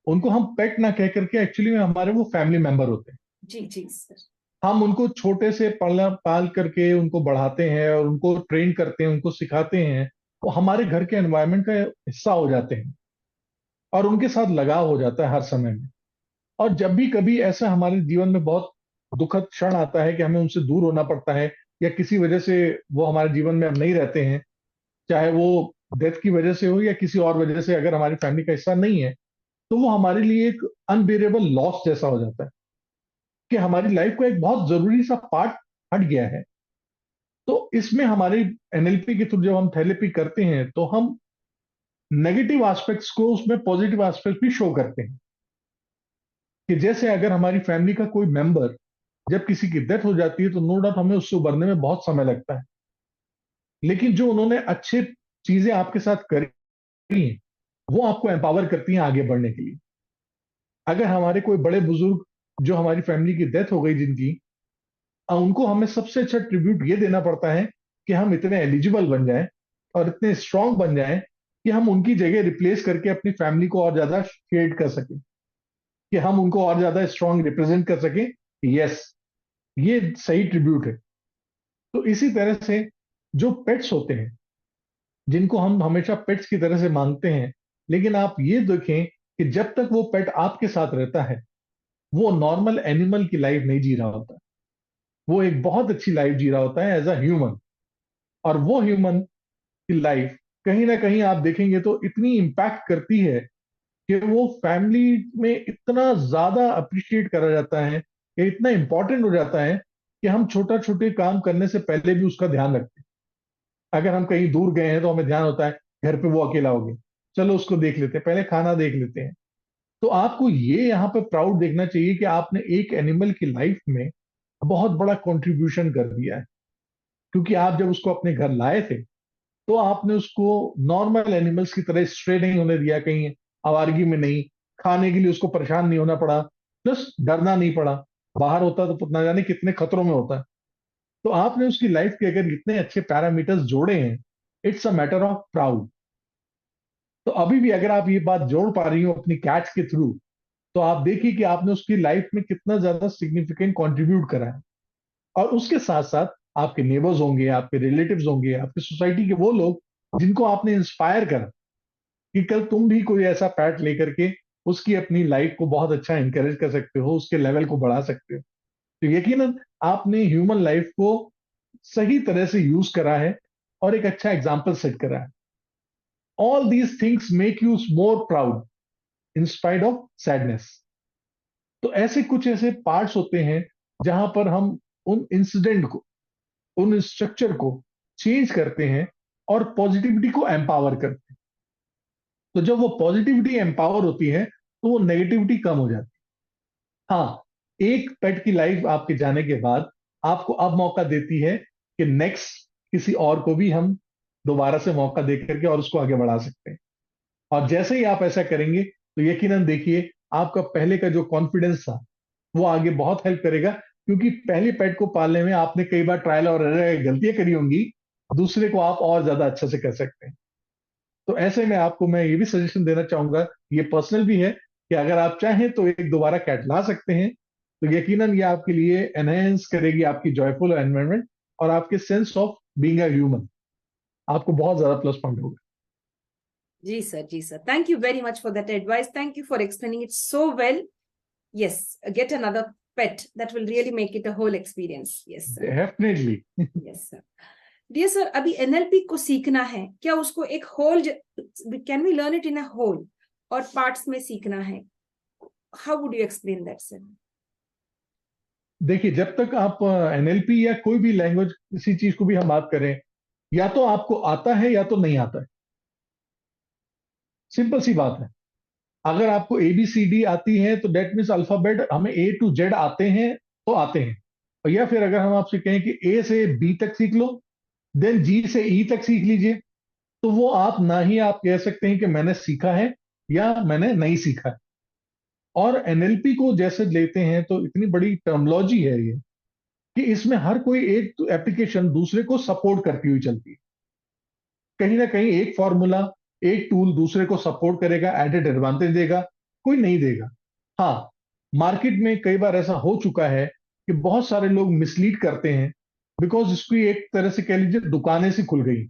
उनको हम पेट ना कह करके एक्चुअली में हमारे वो फैमिली मेंबर होते हैं। जी जी सर। हम उनको छोटे से पाल पाल करके उनको बढ़ाते हैं और उनको ट्रेन करते हैं, उनको सिखाते हैं, वो हमारे घर के एनवायरनमेंट का हिस्सा हो जाते हैं और उनके साथ लगाव हो जाता है हर समय में। और जब भी कभी ऐसा हमारे जीवन में बहुत दुखद क्षण आता है कि हमें उनसे दूर होना पड़ता है या किसी वजह से वो हमारे जीवन में अब नहीं रहते हैं, चाहे वो डेथ की वजह से हो या किसी और वजह से, अगर हमारी फैमिली का हिस्सा नहीं है, तो वो हमारे लिए एक अनबेरेबल लॉस जैसा हो जाता है कि हमारी लाइफ का एक बहुत जरूरी सा पार्ट हट गया है। तो इसमें हमारी एनएलपी के थ्रू जब हम थेरेपी करते हैं तो हम नेगेटिव एस्पेक्ट्स को उसमें पॉजिटिव एस्पेक्ट भी शो करते हैं कि जैसे अगर हमारी फैमिली का कोई मेंबर जब किसी की डेथ हो जाती है तो नो डाउट हमें उससे उबरने में बहुत समय लगता है, लेकिन जो उन्होंने अच्छे चीजें आपके साथ करी हैं वो आपको एम्पावर करती हैं आगे बढ़ने के लिए। अगर हमारे कोई बड़े बुजुर्ग जो हमारी फैमिली की डेथ हो गई जिनकी, उनको हमें सबसे अच्छा ट्रिब्यूट ये देना पड़ता है कि हम इतने एलिजिबल बन जाएं और इतने स्ट्रांग बन जाएं कि हम उनकी जगह रिप्लेस करके अपनी फैमिली को और ज्यादा शेड कर सकें, कि हम उनको और ज्यादा स्ट्रांग रिप्रेजेंट कर सकें। यस, ये सही ट्रिब्यूट है। तो इसी तरह से जो पेट्स होते हैं जिनको हम हमेशा पेट्स की तरह से मांगते हैं, लेकिन आप ये देखें कि जब तक वो पेट आपके साथ रहता है वो नॉर्मल एनिमल की लाइफ नहीं जी रहा होता, वो एक बहुत अच्छी लाइफ जी रहा होता है एज अ ह्यूमन। और वो ह्यूमन की लाइफ कहीं ना कहीं आप देखेंगे तो इतनी इम्पैक्ट करती है कि वो फैमिली में इतना ज्यादा अप्रिशिएट करा जाता है कि इतना इंपॉर्टेंट हो जाता है कि हम छोटा छोटे काम करने से पहले भी उसका ध्यान रखते हैं। अगर हम कहीं दूर गए हैं तो हमें ध्यान होता है घर पे वो अकेला हो गया, चलो उसको देख लेते हैं, पहले खाना देख लेते हैं। तो आपको ये यहाँ पे प्राउड देखना चाहिए कि आपने एक एनिमल की लाइफ में बहुत बड़ा कंट्रीब्यूशन कर दिया है, क्योंकि आप जब उसको अपने घर लाए थे तो आपने उसको नॉर्मल एनिमल्स की तरह स्ट्रे नहीं होने दिया, कहीं आवारगी में नहीं, खाने के लिए उसको परेशान नहीं होना पड़ा, प्लस डरना नहीं पड़ा। बाहर होता तो ना जाने कितने खतरों में होता। तो आपने उसकी लाइफ के अगर इतने अच्छे पैरामीटर्स जोड़े हैं, it's a matter of proud. तो अभी भी अगर आप ये बात जोड़ पा रही हो अपनी कैच के थ्रू, तो आप देखिए कि आपने उसकी लाइफ में कितना ज्यादा सिग्निफिकेंट कंट्रीब्यूट करा है। और उसके साथ साथ आपके नेबर्स होंगे, आपके रिलेटिव्स होंगे, आपकी सोसाइटी के वो लोग जिनको आपने इंस्पायर करा कि कल तुम भी कोई ऐसा पैट लेकर के उसकी अपनी लाइफ को बहुत अच्छा इंकरेज कर सकते हो, उसके लेवल को बढ़ा सकते हो। तो यकीनन आपने ह्यूमन लाइफ को सही तरह से यूज करा है और एक अच्छा एग्जाम्पल सेट करा है। All these things make you more proud in spite of sadness. तो ऐसे कुछ ऐसे पार्ट्स होते हैं जहां पर हम उन इंसिडेंट को, उन स्ट्रक्चर को चेंज करते हैं और पॉजिटिविटी को एम्पावर करते हैं। तो जब वो पॉजिटिविटी एम्पावर होती है तो वो नेगेटिविटी कम हो जाती है। हाँ, एक पेट की लाइफ आपके जाने के बाद आपको अब मौका देती है कि नेक्स्ट किसी और को भी हम दोबारा से मौका दे करके और उसको आगे बढ़ा सकते हैं। और जैसे ही आप ऐसा करेंगे तो यकीनन देखिए आपका पहले का जो कॉन्फिडेंस था वो आगे बहुत हेल्प करेगा, क्योंकि पहले पेट को पालने में आपने कई बार ट्रायल और गलतियां करी होंगी, दूसरे को आप और ज्यादा अच्छे से कर सकते हैं। तो ऐसे में आपको मैं ये भी सजेशन देना चाहूंगा, ये पर्सनल भी है, कि अगर आप चाहें तो एक दोबारा कैट ला सकते हैं। तो यकीनन ये आपके लिए एनहेंस करेगी आपकी जॉयफुल एनवायरनमेंट और आपके sense of being a human, आपको बहुत ज्यादा प्लस पॉइंट होगा। जी सर, जी sir, thank you very much for that advice. Thank you for explaining it so well. Yes, get another pet. That will really make it a whole experience. Yes, sir. Definitely. Yes, sir. Dear sir, अभी NLP को सीखना है, क्या उसको एक whole, can we learn it in a whole और parts में सीखना है? How would you explain that sir? देखिए, जब तक आप एनएलपी या कोई भी लैंग्वेज किसी चीज को भी हम बात करें, या तो आपको आता है या तो नहीं आता है। सिंपल सी बात है। अगर आपको एबीसीडी आती है तो डेट मीन्स अल्फाबेट हमें ए टू जेड आते हैं, तो आते हैं। और या फिर अगर हम आपसे कहें कि ए से बी तक सीख लो, देन जी से ई तक सीख लीजिए, तो वो आप ना ही आप कह सकते हैं कि मैंने सीखा है या मैंने नहीं सीखा है। और एनएलपी को जैसे लेते हैं तो इतनी बड़ी टर्मोलॉजी है ये, कि इसमें हर कोई एक एप्लीकेशन दूसरे को सपोर्ट करती हुई चलती है। कहीं ना कहीं एक फॉर्मूला, एक टूल दूसरे को सपोर्ट करेगा, एडेड एडवांटेज देगा, कोई नहीं देगा। हाँ, मार्केट में कई बार ऐसा हो चुका है कि बहुत सारे लोग मिसलीड करते हैं, बिकॉज इसकी एक तरह से कह लीजिए दुकानें सी खुल गई।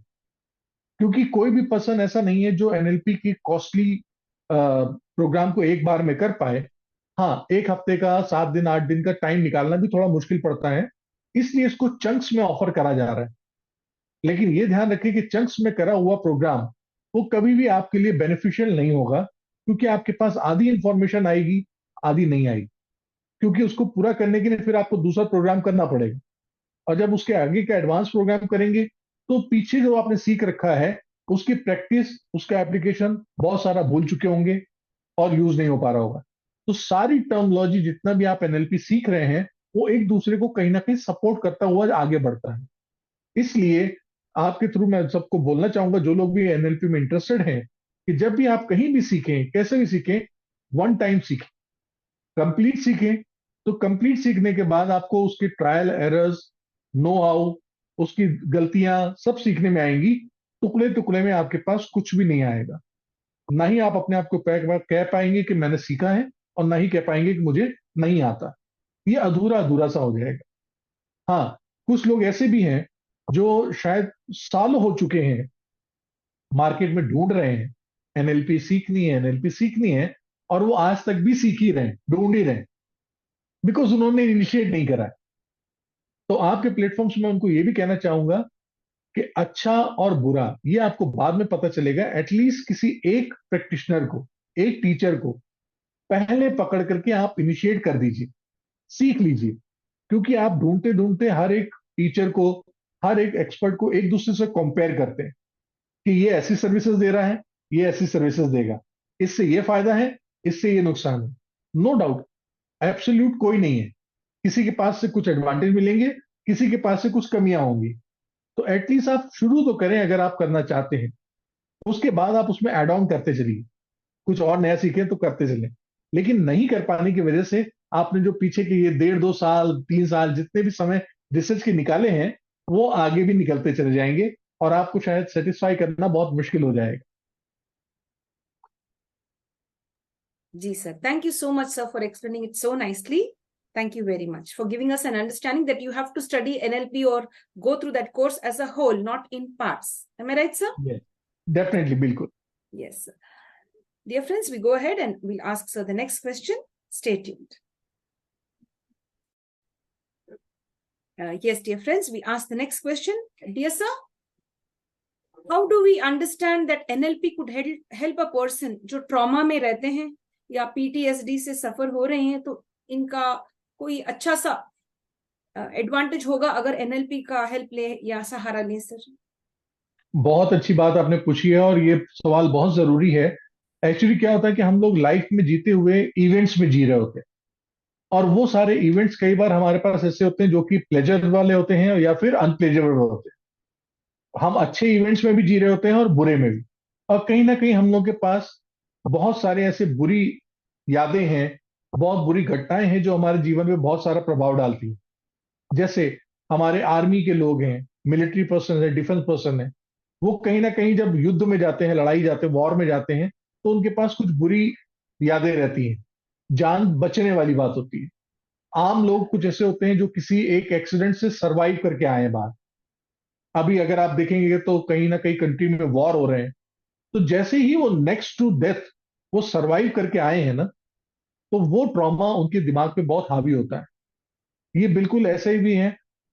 क्योंकि कोई भी पर्सन ऐसा नहीं है जो एनएलपी की कॉस्टली प्रोग्राम को एक बार में कर पाए। हाँ, एक हफ्ते का, 7 दिन 8 दिन का टाइम निकालना भी थोड़ा मुश्किल पड़ता है, इसलिए इसको चंक्स में ऑफर करा जा रहा है। लेकिन ये ध्यान रखें कि चंक्स में करा हुआ प्रोग्राम वो कभी भी आपके लिए बेनिफिशियल नहीं होगा, क्योंकि आपके पास आधी इंफॉर्मेशन आएगी, आधी नहीं आएगी। क्योंकि उसको पूरा करने के लिए फिर आपको दूसरा प्रोग्राम करना पड़ेगा। और जब उसके आगे का एडवांस प्रोग्राम करेंगे तो पीछे जो आपने सीख रखा है उसकी प्रैक्टिस, उसका एप्लीकेशन बहुत सारा भूल चुके होंगे और यूज नहीं हो पा रहा होगा। तो सारी टर्मोलॉजी जितना भी आप एनएलपी सीख रहे हैं वो एक दूसरे को कहीं ना कहीं सपोर्ट करता हुआ आगे बढ़ता है। इसलिए आपके थ्रू मैं सबको बोलना चाहूंगा, जो लोग भी एनएलपी में इंटरेस्टेड हैं, कि जब भी आप कहीं भी सीखें, कैसे भी सीखें, वन टाइम सीखें, कंप्लीट सीखें। तो कंप्लीट सीखने के बाद आपको उसके ट्रायल एरर्स, नो हाउ, उसकी गलतियां सब सीखने में आएंगी। टुकड़े टुकड़े में आपके पास कुछ भी नहीं आएगा। ना ही आप अपने आप को कह पाएंगे कि मैंने सीखा है, और ना ही कह पाएंगे कि मुझे नहीं आता। ये अधूरा अधूरा सा हो जाएगा। हाँ, कुछ लोग ऐसे भी हैं जो शायद सालों हो चुके हैं, मार्केट में ढूंढ रहे हैं, एनएलपी सीखनी है, एनएलपी सीखनी है, और वो आज तक भी सीख ही रहे हैं, ढूंढ ही रहे हैं, बिकॉज उन्होंने इनिशिएट नहीं करा है। तो आपके प्लेटफॉर्म्स में उनको ये भी कहना चाहूंगा कि अच्छा और बुरा ये आपको बाद में पता चलेगा। एटलीस्ट किसी एक प्रैक्टिशनर को, एक टीचर को पहले पकड़ करके आप इनिशिएट कर दीजिए, सीख लीजिए। क्योंकि आप ढूंढते ढूंढते हर एक टीचर को, हर एक एक्सपर्ट को एक दूसरे से कंपेयर करते हैं कि ये ऐसी सर्विसेज दे रहा है, ये ऐसी सर्विसेज देगा, इससे ये फायदा है, इससे ये नुकसान है। नो डाउट, एब्सोल्यूट कोई नहीं है। किसी के पास से कुछ एडवांटेज मिलेंगे, किसी के पास से कुछ कमियां होंगी। तो एटलीस्ट आप शुरू तो करें अगर आप करना चाहते हैं, उसके बाद आप उसमें एड ऑन करते चलिए, कुछ और नया सीखें तो करते चलें। लेकिन नहीं कर पाने की वजह से आपने जो पीछे के ये 1.5 2 साल 3 साल जितने भी समय रिसर्च के निकाले हैं, वो आगे भी निकलते चले जाएंगे और आपको शायद सेटिस्फाई करना बहुत मुश्किल हो जाएगा। जी sir, thank you so much, sir, for explaining it so nicely. Thank you very much for giving us an understanding that you have to study NLP or go through that course as a whole, not in parts. Am I right, sir? Yes, definitely, बिल्कुल। Yes, sir. Dear friends, we go ahead and we'll ask sir the next question. Stay tuned. Yes, dear friends, we ask the next question. Dear sir, how do we understand that NLP could help a person जो trauma में रहते हैं या PTSD से सफर हो रहे हैं, तो इनका कोई अच्छा सा एडवांटेज होगा अगर NLP का हेल्प ले या सहारा ले सर? बहुत अच्छी बात आपने पूछी है और ये सवाल बहुत जरूरी है। एक्चुअली क्या होता है कि हम लोग लाइफ में जीते हुए इवेंट्स में जी रहे होते हैं, और वो सारे इवेंट्स कई बार हमारे पास ऐसे होते हैं जो कि प्लेजर वाले होते हैं या फिर अनप्लेजरेबल होते हैं। हम अच्छे इवेंट्स में भी जी रहे होते हैं और बुरे में भी, और कहीं ना कहीं हम लोग के पास बहुत सारे ऐसे बुरी यादें हैं, बहुत बुरी घटनाएं हैं जो हमारे जीवन में बहुत सारा प्रभाव डालती हैं। जैसे हमारे आर्मी के लोग हैं, मिलिट्री पर्सन है, डिफेंस पर्सन है, वो कहीं ना कहीं जब युद्ध में जाते हैं, लड़ाई जाते हैं, वॉर में जाते हैं, तो उनके पास कुछ बुरी यादें रहती हैं, जान बचने वाली बात होती है। आम लोग कुछ ऐसे होते हैं जो किसी एक एक्सीडेंट से सरवाइव करके आए हैं बाहर। अभी अगर आप देखेंगे तो कहीं ना कहीं कंट्री में वॉर हो रहे हैं, तो जैसे ही वो नेक्स्ट टू डेथ वो सरवाइव करके आए हैं ना, तो वो ट्रॉमा उनके दिमाग पे बहुत हावी होता है। ये बिल्कुल ऐसे ही भी है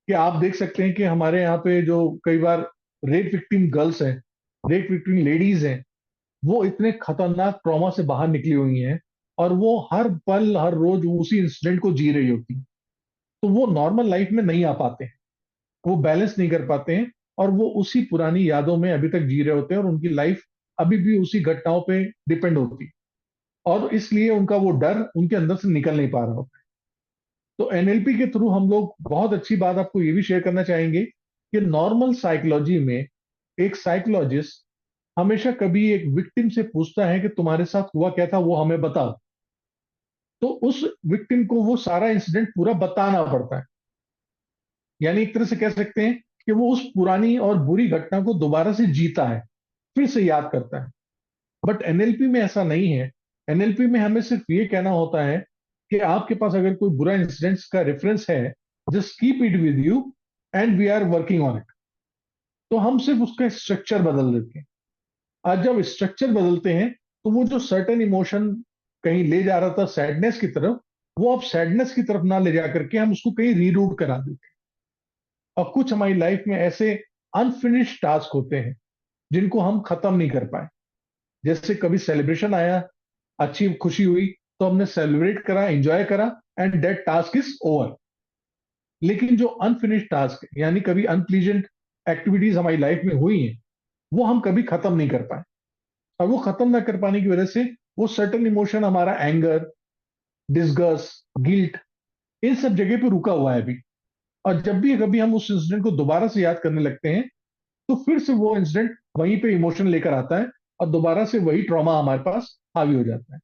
कि आप देख सकते हैं कि हमारे यहाँ पे जो कई बार रेप विक्टिम गर्ल्स हैं, रेप विक्टिम लेडीज हैं, वो इतने खतरनाक ट्रॉमा से बाहर निकली हुई हैं, और वो हर पल हर रोज उसी इंसिडेंट को जी रही होती हैं। तो वो नॉर्मल लाइफ में नहीं आ पाते हैं, वो बैलेंस नहीं कर पाते हैं, और वो उसी पुरानी यादों में अभी तक जी रहे होते हैं, और उनकी लाइफ अभी भी उसी घटनाओं पे डिपेंड होती है, और इसलिए उनका वो डर उनके अंदर से निकल नहीं पा रहा होता है। तो एनएलपी के थ्रू हम लोग बहुत अच्छी बात आपको ये भी शेयर करना चाहेंगे कि नॉर्मल साइकोलॉजी में एक साइकोलॉजिस्ट हमेशा कभी एक विक्टिम से पूछता है कि तुम्हारे साथ हुआ क्या था, वो हमें बताओ। तो उस विक्टिम को वो सारा इंसिडेंट पूरा बताना पड़ता है, यानी एक तरह से कह सकते हैं कि वो उस पुरानी और बुरी घटना को दोबारा से जीता है, फिर से याद करता है। बट एनएलपी में ऐसा नहीं है। एनएलपी में हमें सिर्फ ये कहना होता है कि आपके पास अगर कोई बुरा इंसिडेंट्स का रेफरेंस है, just keep it with you and we are working on it. तो हम सिर्फ उसका स्ट्रक्चर बदल देते हैं। आज जब स्ट्रक्चर बदलते हैं, तो वो जो सर्टेन इमोशन कहीं ले जा रहा था सैडनेस की तरफ, वो अब सैडनेस की तरफ ना ले जा करके हम उसको कहीं रीरूट करा देते हैं। और कुछ हमारी लाइफ में ऐसे अनफिनिश्ड टास्क होते हैं जिनको हम खत्म नहीं कर पाए। जैसे कभी सेलिब्रेशन आया, अच्छी खुशी हुई, तो हमने सेलिब्रेट करा, एंजॉय करा, and that task is over. लेकिन जो अनफिनिश्ड टास्क यानी कभी अनप्लीजेंट एक्टिविटीज हमारी लाइफ में हुई हैं, वो हम कभी खत्म नहीं कर पाए, और वो खत्म ना कर पाने की वजह से वो सर्टन इमोशन हमारा एंगर, डिस्गस्ट, गिल्ट, इन सब जगह पे रुका हुआ है अभी। और जब भी कभी हम उस इंसिडेंट को दोबारा से याद करने लगते हैं, तो फिर से वो इंसिडेंट वहीं पे इमोशन लेकर आता है, और दोबारा से वही ट्रॉमा हमारे पास हावी हो जाता है।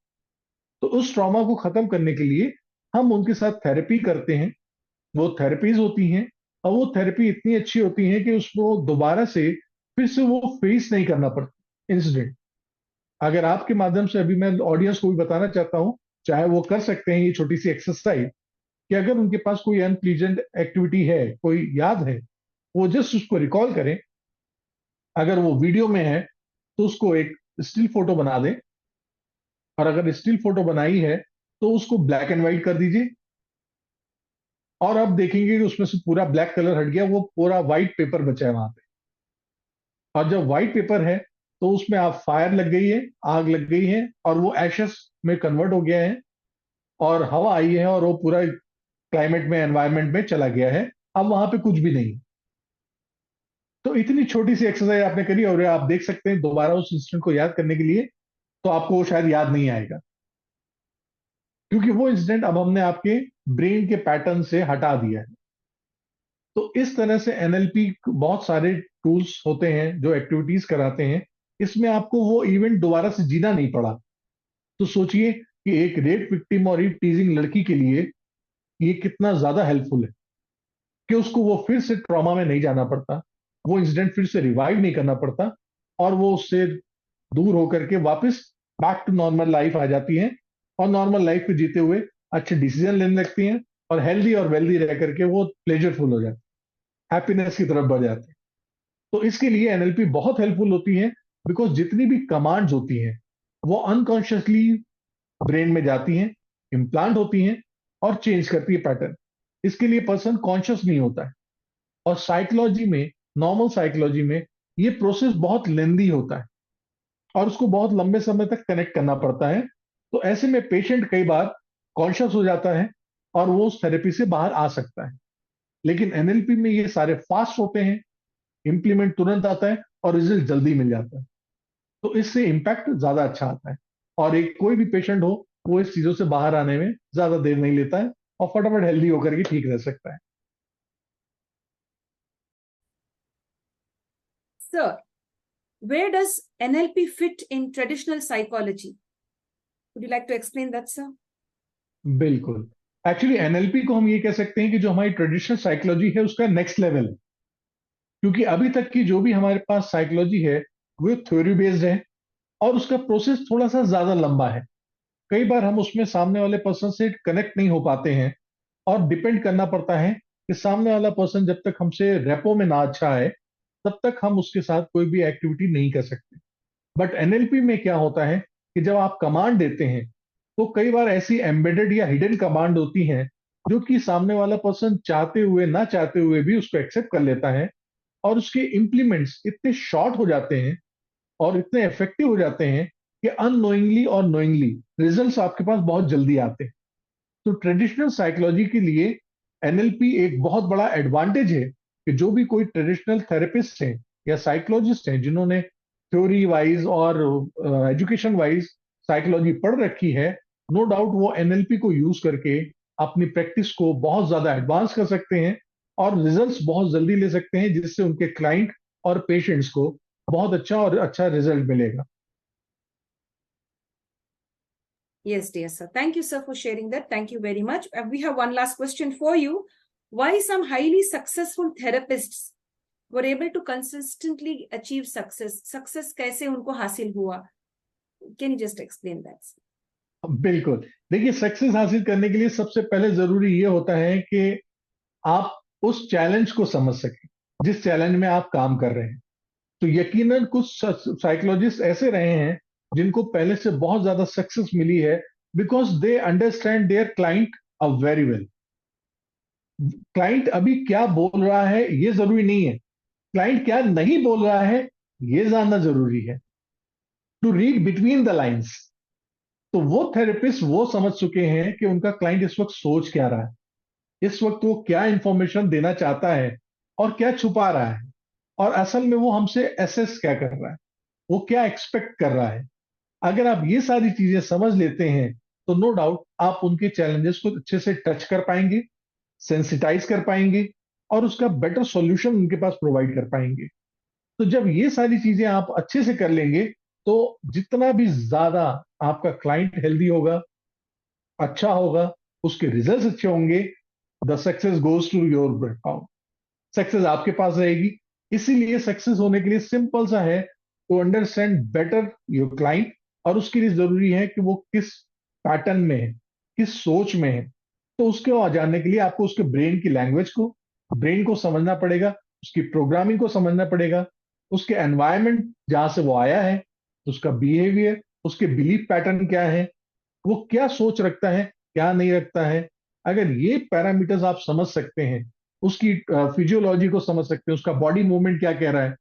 तो उस ट्रॉमा को खत्म करने के लिए हम उनके साथ थेरेपी करते हैं। वो थेरेपीज होती हैं, और वो थेरेपी इतनी अच्छी होती है कि उसको दोबारा से फिर से वो फेस नहीं करना पड़ता इंसिडेंट। अगर आपके माध्यम से अभी मैं ऑडियंस को भी बताना चाहता हूं, चाहे वो कर सकते हैं ये छोटी सी एक्सरसाइज, कि अगर उनके पास कोई अनप्लीजेंट एक्टिविटी है, कोई याद है, वो जस्ट उसको रिकॉल करें। अगर वो वीडियो में है तो उसको एक स्टिल फोटो बना दें, और अगर स्टिल फोटो बनाई है तो उसको ब्लैक एंड व्हाइट कर दीजिए, और अब देखेंगे कि उसमें से पूरा ब्लैक कलर हट गया, वो पूरा व्हाइट पेपर बचा है वहां पे। और जब व्हाइट पेपर है, तो उसमें आप फायर लग गई है, आग लग गई है, और वो एशेस में कन्वर्ट हो गया है, और हवा आई है, और वो पूरा क्लाइमेट में, एनवायरमेंट में चला गया है। अब वहां पे कुछ भी नहीं। तो इतनी छोटी सी एक्सरसाइज आपने करी, और आप देख सकते हैं दोबारा उस इंसिडेंट को याद करने के लिए तो आपको वो शायद याद नहीं आएगा, क्योंकि वो इंसिडेंट अब हमने आपके ब्रेन के पैटर्न से हटा दिया है। तो इस तरह से एनएलपी बहुत सारे टूल्स होते हैं जो एक्टिविटीज कराते हैं। इसमें आपको वो इवेंट दोबारा से जीना नहीं पड़ा। तो सोचिए, कि एक रेप विक्टिम और रेप टीजिंग लड़की के लिए ये कितना ज्यादा हेल्पफुल है कि उसको वो फिर से ट्रॉमा में नहीं जाना पड़ता, वो इंसिडेंट फिर से रिवाइव नहीं करना पड़ता, और वो उससे दूर होकर के वापस बैक टू नॉर्मल लाइफ आ जाती है, और नॉर्मल लाइफ को जीते हुए अच्छे डिसीजन लेने लगती हैं, और हेल्दी और वेल्दी रह करके वो प्लेजरफुल हो जाती है, हैप्पीनेस की तरफ बढ़ जाती है। तो इसके लिए एनएलपी बहुत हेल्पफुल होती है, बिकॉज जितनी भी कमांड्स होती हैं वो अनकॉन्शियसली ब्रेन में जाती हैं, इम्प्लांट होती हैं और चेंज करती है पैटर्न। इसके लिए पर्सन कॉन्शियस नहीं होता है, और साइकोलॉजी में, नॉर्मल साइकोलॉजी में ये प्रोसेस बहुत लेंदी होता है और उसको बहुत लंबे समय तक कनेक्ट करना पड़ता है। तो ऐसे में पेशेंट कई बार कॉन्शियस हो जाता है और वो उस थेरेपी से बाहर आ सकता है। लेकिन एनएलपी में ये सारे फास्ट होते हैं, इंप्लीमेंट तुरंत आता है और रिजल्ट जल्दी मिल जाता है, तो इससे इम्पैक्ट ज्यादा अच्छा आता है। और एक कोई भी पेशेंट हो, वो इस चीजों से बाहर आने में ज्यादा देर नहीं लेता है और फटाफट हेल्दी होकर के ठीक रह सकता है। Sir, where does NLP fit in traditional psychology? Would you like to explain that, sir? बिल्कुल। एक्चुअली एनएलपी को हम ये कह सकते हैं कि जो हमारी ट्रेडिशनल साइकोलॉजी है उसका नेक्स्ट लेवल है, क्योंकि अभी तक की जो भी हमारे पास साइकोलॉजी है वो थ्योरी बेस्ड है और उसका प्रोसेस थोड़ा सा ज्यादा लंबा है। कई बार हम उसमें सामने वाले पर्सन से कनेक्ट नहीं हो पाते हैं, और डिपेंड करना पड़ता है कि सामने वाला पर्सन जब तक हमसे रेपो में ना अच्छा है तब तक हम उसके साथ कोई भी एक्टिविटी नहीं कर सकते। बट एनएलपी में क्या होता है कि जब आप कमांड देते हैं तो कई बार ऐसी एम्बेडेड या हिडन कमांड होती हैं जो कि सामने वाला पर्सन चाहते हुए ना चाहते हुए भी उसको एक्सेप्ट कर लेता है, और उसके इंप्लीमेंट्स इतने शॉर्ट हो जाते हैं और इतने इफेक्टिव हो जाते हैं कि अननोइंगली और नोइंगली रिजल्ट्स आपके पास बहुत जल्दी आते हैं। तो ट्रेडिशनल साइकोलॉजी के लिए एनएलपी एक बहुत बड़ा एडवांटेज है कि जो भी कोई ट्रेडिशनल थेरेपिस्ट हैं या साइकोलॉजिस्ट हैं जिन्होंने थ्योरी वाइज और एजुकेशन वाइज साइकोलॉजी पढ़ रखी है, नो डाउट वो एनएलपी को यूज करके अपनी प्रैक्टिस को बहुत ज्यादा एडवांस कर सकते हैं और रिजल्ट्स बहुत जल्दी ले सकते हैं, जिससे उनके क्लाइंट और पेशेंट्स को बहुत अच्छा और अच्छा रिजल्ट मिलेगा। Yes, dear sir. Thank you, sir, for sharing that. Thank you very much. We have one last question for you. Why some highly successful therapists were able to consistently achieve success? Success कैसे उनको हासिल हुआ? Can you just explain that, sir? बिल्कुल। देखिए, success हासिल करने के लिए सबसे पहले जरूरी ये होता है कि आप उस चैलेंज को समझ सकें जिस चैलेंज में आप काम कर रहे हैं। तो यकीनन कुछ साइकोलॉजिस्ट ऐसे रहे हैं जिनको पहले से बहुत ज्यादा सक्सेस मिली है, because they understand their client a very well. Client अभी क्या बोल रहा है ये जरूरी नहीं है, क्लाइंट क्या नहीं बोल रहा है ये जानना जरूरी है, to read between the lines. तो वो थेरेपिस्ट वो समझ चुके हैं कि उनका क्लाइंट इस वक्त सोच क्या रहा है, इस वक्त वो क्या इंफॉर्मेशन देना चाहता है और क्या छुपा रहा है, और असल में वो हमसे एसेस क्या कर रहा है, वो क्या एक्सपेक्ट कर रहा है। अगर आप ये सारी चीजें समझ लेते हैं तो नो डाउट आप उनके चैलेंजेस को अच्छे से टच कर पाएंगे, सेंसिटाइज कर पाएंगे और उसका बेटर सॉल्यूशन उनके पास प्रोवाइड कर पाएंगे। तो जब ये सारी चीजें आप अच्छे से कर लेंगे तो जितना भी ज्यादा आपका क्लाइंट हेल्दी होगा, अच्छा होगा, उसके रिजल्ट्स अच्छे होंगे, the success goes to your account, success आपके पास रहेगी। इसीलिए सक्सेस होने के लिए सिंपल सा है, to understand better your client, और उसके लिए जरूरी है कि वो किस पैटर्न में है, किस सोच में है। तो उसके जानने के लिए आपको उसके ब्रेन की लैंग्वेज को, ब्रेन को समझना पड़ेगा, उसकी प्रोग्रामिंग को समझना पड़ेगा, उसके एनवायरमेंट जहां से वो आया है, उसका बिहेवियर, उसके बिलीफ पैटर्न क्या है, वो क्या सोच रखता है, क्या नहीं रखता है। अगर ये पैरामीटर्स आप समझ सकते हैं, उसकी फिजियोलॉजी को समझ सकते हैं, उसका बॉडी मूवमेंट क्या कह रहा है,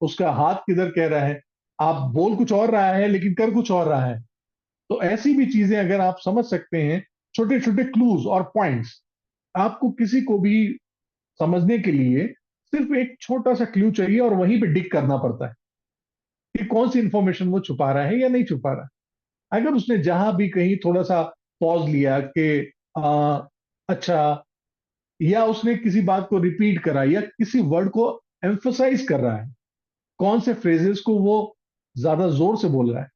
उसका हाथ किधर कह रहा है, आप बोल कुछ और रहा है लेकिन कर कुछ और रहा है, तो ऐसी भी चीजें अगर आप समझ सकते हैं, छोटे छोटे क्लूज और पॉइंट्स, आपको किसी को भी समझने के लिए सिर्फ एक छोटा सा क्लू चाहिए और वहीं पे डिग करना पड़ता है कि कौन सी इंफॉर्मेशन वो छुपा रहा है या नहीं छुपा रहा है। अगर उसने जहां भी कहीं थोड़ा सा पॉज लिया कि आ, अच्छा, या उसने किसी बात को रिपीट करा या किसी वर्ड को एम्फोसाइज कर रहा है, कौन से फ्रेजेस को वो ज्यादा जोर से बोल रहा है,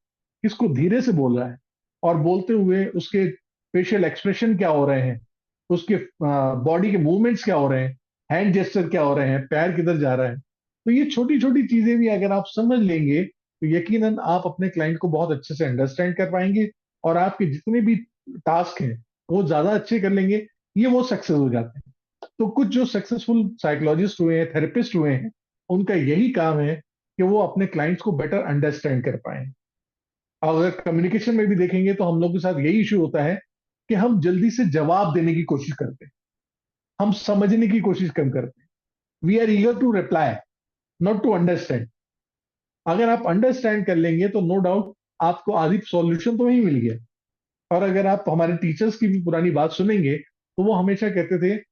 किसको धीरे से बोल रहा है, और बोलते हुए उसके फेशियल एक्सप्रेशन क्या हो रहे हैं, उसके बॉडी के मूवमेंट्स क्या हो रहे हैं, हैंड जेस्चर क्या हो रहे हैं, पैर किधर जा रहा है। तो ये छोटी छोटी चीजें भी अगर आप समझ लेंगे तो यकीनन आप अपने क्लाइंट को बहुत अच्छे से अंडरस्टैंड कर पाएंगे, और आपके जितने भी टास्क हैं वो ज्यादा अच्छे कर लेंगे, ये वो सक्सेस हो जाते हैं। तो कुछ जो सक्सेसफुल साइकोलॉजिस्ट हुए हैं, थेरेपिस्ट हुए हैं, उनका यही काम है कि वो अपने क्लाइंट्स को बेटर अंडरस्टैंड कर पाए। और अगर कम्युनिकेशन में भी देखेंगे तो हम लोग के साथ यही इशू होता है कि हम जल्दी से जवाब देने की कोशिश करते हैं, हम समझने की कोशिश कम करते हैं। We are eager to reply, not to understand. अगर आप अंडरस्टैंड कर लेंगे तो नो डाउट आपको आधी सॉल्यूशन तो वही मिल गया। और अगर आप हमारे टीचर्स की भी पुरानी बात सुनेंगे तो वो हमेशा कहते थे,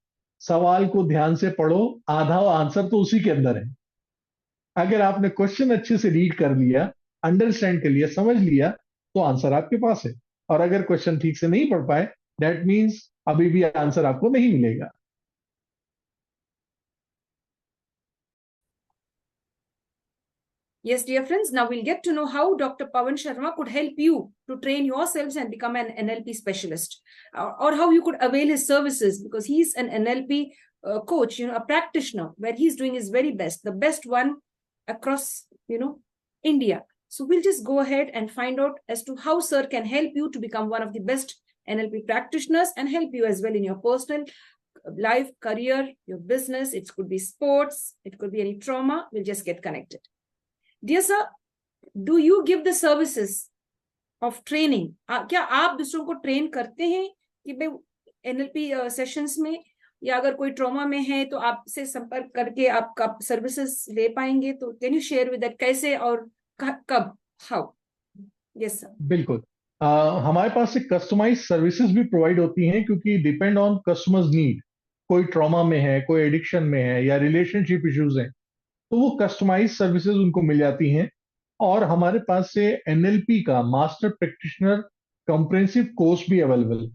सवाल को ध्यान से पढ़ो, आधा आंसर तो उसी के अंदर है। अगर आपने क्वेश्चन अच्छे से रीड कर लिया, अंडरस्टैंड कर लिया, समझ लिया, तो आंसर आपके पास है। और अगर क्वेश्चन ठीक से नहीं पढ़ पाए, दैट मीन्स अभी भी आंसर आपको नहीं मिलेगा। Yes, dear friends, now we'll get to know how Dr. Pawan Sharma could help you to train yourselves and become an NLP specialist, or how you could avail his services, because he's an NLP coach, a practitioner, where he's doing his very best, the best one across, India. So we'll just go ahead and find out as to how Sir can help you to become one of the best NLP practitioners and help you as well in your personal life, career, your business. It could be sports, it could be any trauma. We'll just get connected. Dear sir, do you give the services of training? क्या आप दूसरों को train करते हैं कि भाई NLP sessions में, या अगर कोई ट्रॉमा में है तो आपसे संपर्क करके आपका सर्विसेज ले पाएंगे? तो can you share with that, कैसे और कब, हाउ? Yes sir. बिल्कुल। हमारे पास से कस्टमाइज सर्विसेज भी प्रोवाइड होती हैं, क्योंकि डिपेंड ऑन कस्टमर्स नीड। कोई ट्रॉमा में है, कोई एडिक्शन में है, या रिलेशनशिप इश्यूज हैं, तो वो कस्टमाइज सर्विसेज उनको मिल जाती हैं। और हमारे पास से एनएलपी का मास्टर प्रैक्टिशनर कॉम्प्रिहेंसिव कोर्स भी अवेलेबल।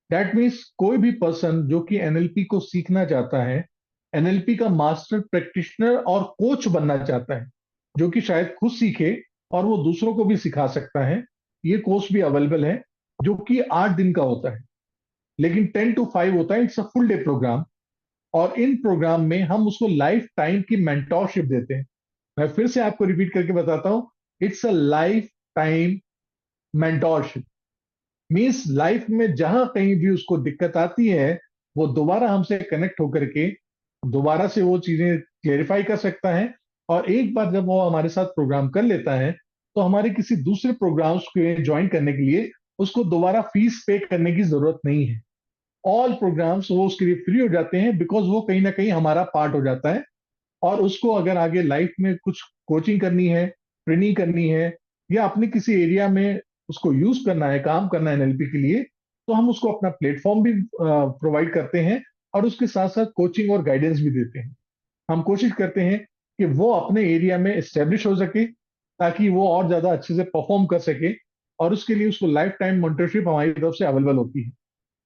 दैट मीन्स कोई भी पर्सन जो कि एनएलपी को सीखना चाहता है, एनएलपी का मास्टर प्रैक्टिशनर और कोच बनना चाहता है, जो कि शायद खुद सीखे और वो दूसरों को भी सिखा सकता है, ये कोर्स भी अवेलेबल है, जो कि 8 दिन का होता है, लेकिन 10 to 5 होता है। It's a full day programme. और इन प्रोग्राम में हम उसको लाइफ टाइम की मेंटोरशिप देते हैं। मैं फिर से आपको रिपीट करके बताता हूं, it's a life time mentorship. Means life में जहां कहीं भी उसको दिक्कत आती है, वो दोबारा हमसे कनेक्ट होकर के दोबारा से वो चीजें क्लेरिफाई कर सकता है। और एक बार जब वो हमारे साथ प्रोग्राम कर लेता है, तो हमारे किसी दूसरे प्रोग्राम्स को ज्वाइन करने के लिए उसको दोबारा फीस पे करने की जरूरत नहीं है। ऑल प्रोग्राम्स वो उसके लिए फ्री हो जाते हैं, बिकॉज वो कहीं ना कहीं हमारा पार्ट हो जाता है। और उसको अगर आगे लाइफ में कुछ कोचिंग करनी है, ट्रेनिंग करनी है, या अपने किसी एरिया में उसको यूज करना है, काम करना है एनएलपी के लिए, तो हम उसको अपना प्लेटफॉर्म भी प्रोवाइड करते हैं, और उसके साथ साथ कोचिंग और गाइडेंस भी देते हैं। हम कोशिश करते हैं कि वो अपने एरिया में एस्टेब्लिश हो सके, ताकि वो और ज्यादा अच्छे से परफॉर्म कर सके। और उसके लिए उसको लाइफ टाइम मेंटरशिप हमारी तरफ से अवेलेबल होती है।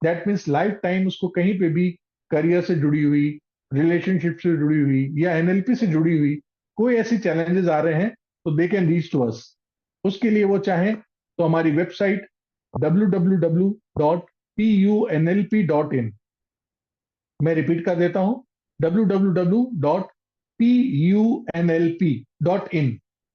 दैट मीन्स लाइफ टाइम उसको कहीं पे भी करियर से जुड़ी हुई, रिलेशनशिप से जुड़ी हुई, या एनएलपी से जुड़ी हुई कोई ऐसी चैलेंजेस आ रहे हैं, तो they can reach to us. उसके लिए वो चाहे तो हमारी वेबसाइट www.punlp.in, मैं रिपीट कर देता हूं, www.punlp.in,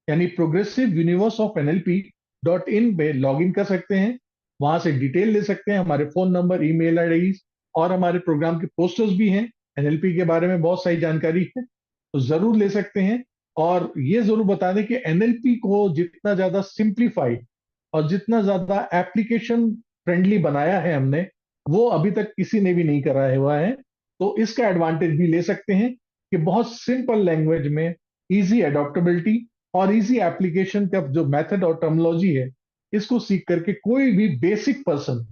यानी प्रोग्रेसिव यूनिवर्स ऑफ NLP.in पे लॉग इन कर सकते हैं। वहां से डिटेल ले सकते हैं, हमारे फोन नंबर, ईमेल आईडी, और हमारे प्रोग्राम के पोस्टर्स भी हैं। एनएलपी के बारे में बहुत सारी जानकारी है, तो जरूर ले सकते हैं। और ये जरूर बता दें कि एनएलपी को जितना ज्यादा सिंप्लीफाइड और जितना ज्यादा एप्लीकेशन फ्रेंडली बनाया है हमने, वो अभी तक किसी ने भी नहीं कराया हुआ है। तो इसका एडवांटेज भी ले सकते हैं कि बहुत सिंपल लैंग्वेज में इजी एडॉप्टेबिलिटी और इजी एप्लीकेशन का जो मेथड और टर्मिनोलॉजी है, इसको सीख करके कोई भी बेसिक पर्सन,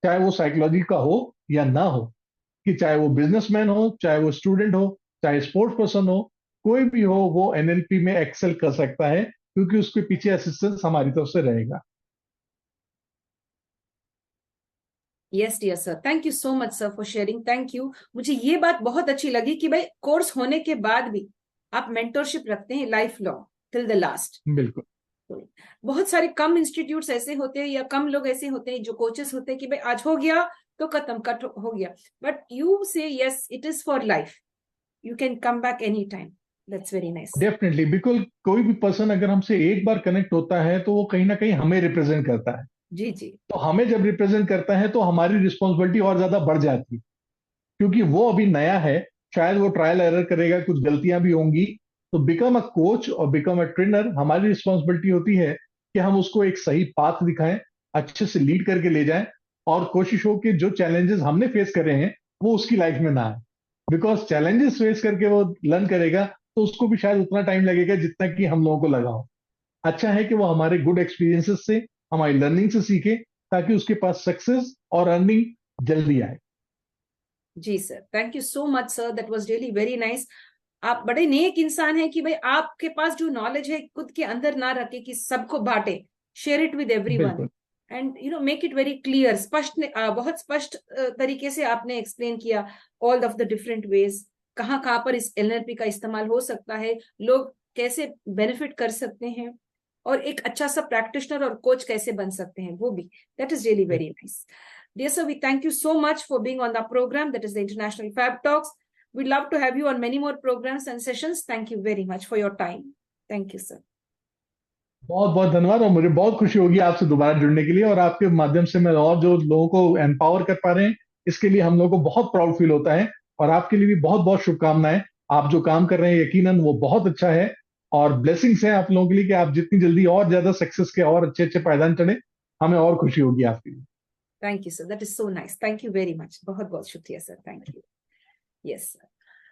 चाहे वो साइकोलॉजी का हो या ना हो, कि चाहे वो बिजनेसमैन हो, चाहे वो स्टूडेंट हो, चाहे स्पोर्ट्स पर्सन हो, कोई भी हो, वो एनएलपी में एक्सेल कर सकता है, क्योंकि उसके पीछे असिस्टेंस हमारी तरफ से रहेगा। Yes dear sir, thank you so much sir for sharing, thank you. मुझे ये बात बहुत अच्छी लगी कि भाई कोर्स होने के बाद भी आप मेंटरशिप रखते हैं life long, till the last. बिल्कुल। बहुत सारे कम इंस्टीट्यूट्स ऐसे होते हैं या कम लोग ऐसे होते हैं जो कोचेस होते हैं कि भाई आज हो गया तो खत्म, कट हो गया, बट यू से yes it is for life, you can come back any time. That's very nice. Definitely, बिल्कुल कोई भी पर्सन अगर हमसे एक बार कनेक्ट होता है तो वो कहीं ना कहीं हमें रिप्रेजेंट करता है. जी जी. तो हमें जब रिप्रेजेंट करता है तो हमारी रिस्पॉन्सिबिलिटी और ज्यादा बढ़ जाती है, क्योंकि वो अभी नया है, शायद वो ट्रायल एरर करेगा, कुछ गलतियां भी होंगी. तो बिकम अ कोच और बिकम अ ट्रेनर, हमारी रिस्पॉन्सिबिलिटी होती है कि हम उसको एक सही पाथ दिखाएं, अच्छे से लीड करके ले जाएं, और कोशिश हो कि जो चैलेंजेस हमने फेस करे हैं वो उसकी लाइफ में ना आए. बिकॉज चैलेंजेस फेस करके वो लर्न करेगा तो उसको भी शायद उतना टाइम लगेगा जितना कि हम लोगों को लगा हो. अच्छा है कि वो हमारे गुड एक्सपीरियंसेस से, हमारी लर्निंग से सीखे, ताकि उसके पास सक्सेस और अर्निंग जल्दी आए. जी sir, thank you so much sir, that was really very nice. आप बड़े नेक इंसान हैं कि भाई आपके पास जो नॉलेज है खुद के अंदर ना रखे कि सबको बांटे, शेयर इट विद एवरीवन, बिल्कुल. And you know make it very clear. स्पष्ट बहुत स्पष्ट तरीके से आपने एक्सप्लेन किया all of the different ways, कहाँ कहाँ पर इस एनएलपी का इस्तेमाल हो सकता है, लोग कैसे बेनिफिट कर सकते हैं, और एक अच्छा सा प्रैक्टिशनर और कोच कैसे बन सकते हैं वो भी. That is really very nice. Dear sir, we thank you so much for being on the program, that is the International Fab Talks. We'd love to have you on many more programs and sessions. Thank you very much for your time. Thank you, sir. बहुत बहुत धन्यवाद, और मुझे बहुत खुशी होगी आपसे दोबारा जुड़ने के लिए, और आपके माध्यम से मैं और जो लोगों को एम्पावर कर पा रहे हैं, इसके लिए हम लोगों को बहुत प्राउड फील होता है. और आपके लिए भी बहुत बहुत शुभकामनाएं. आप जो काम कर रहे हैं यकीनन वो बहुत अच्छा है, और ब्लेसिंग्स हैं आप लोगों के लिए कि आप जितनी जल्दी और ज्यादा सक्सेस के और अच्छे अच्छे पायदान चढ़े, हमें और खुशी होगी आपके लिए. Thank you, sir. That is so nice. Thank you very much. बहुत बहुत शुक्रिया, sir. Thank you. Yes, sir.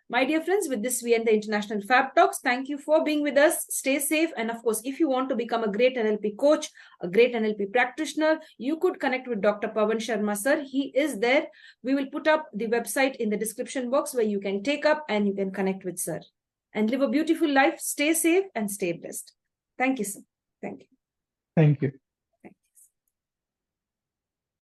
My dear friends, with this we end the International Fab Talks. Thank you for being with us. Stay safe. And of course, if you want to become a great NLP coach, a great NLP practitioner, you could connect with Dr. Pawan Sharma, sir. He is there. We will put up the website in the description box where you can take up and you can connect with sir. And live a beautiful life. Stay safe and stay blessed. Thank you, sir. Thank you. Thank you.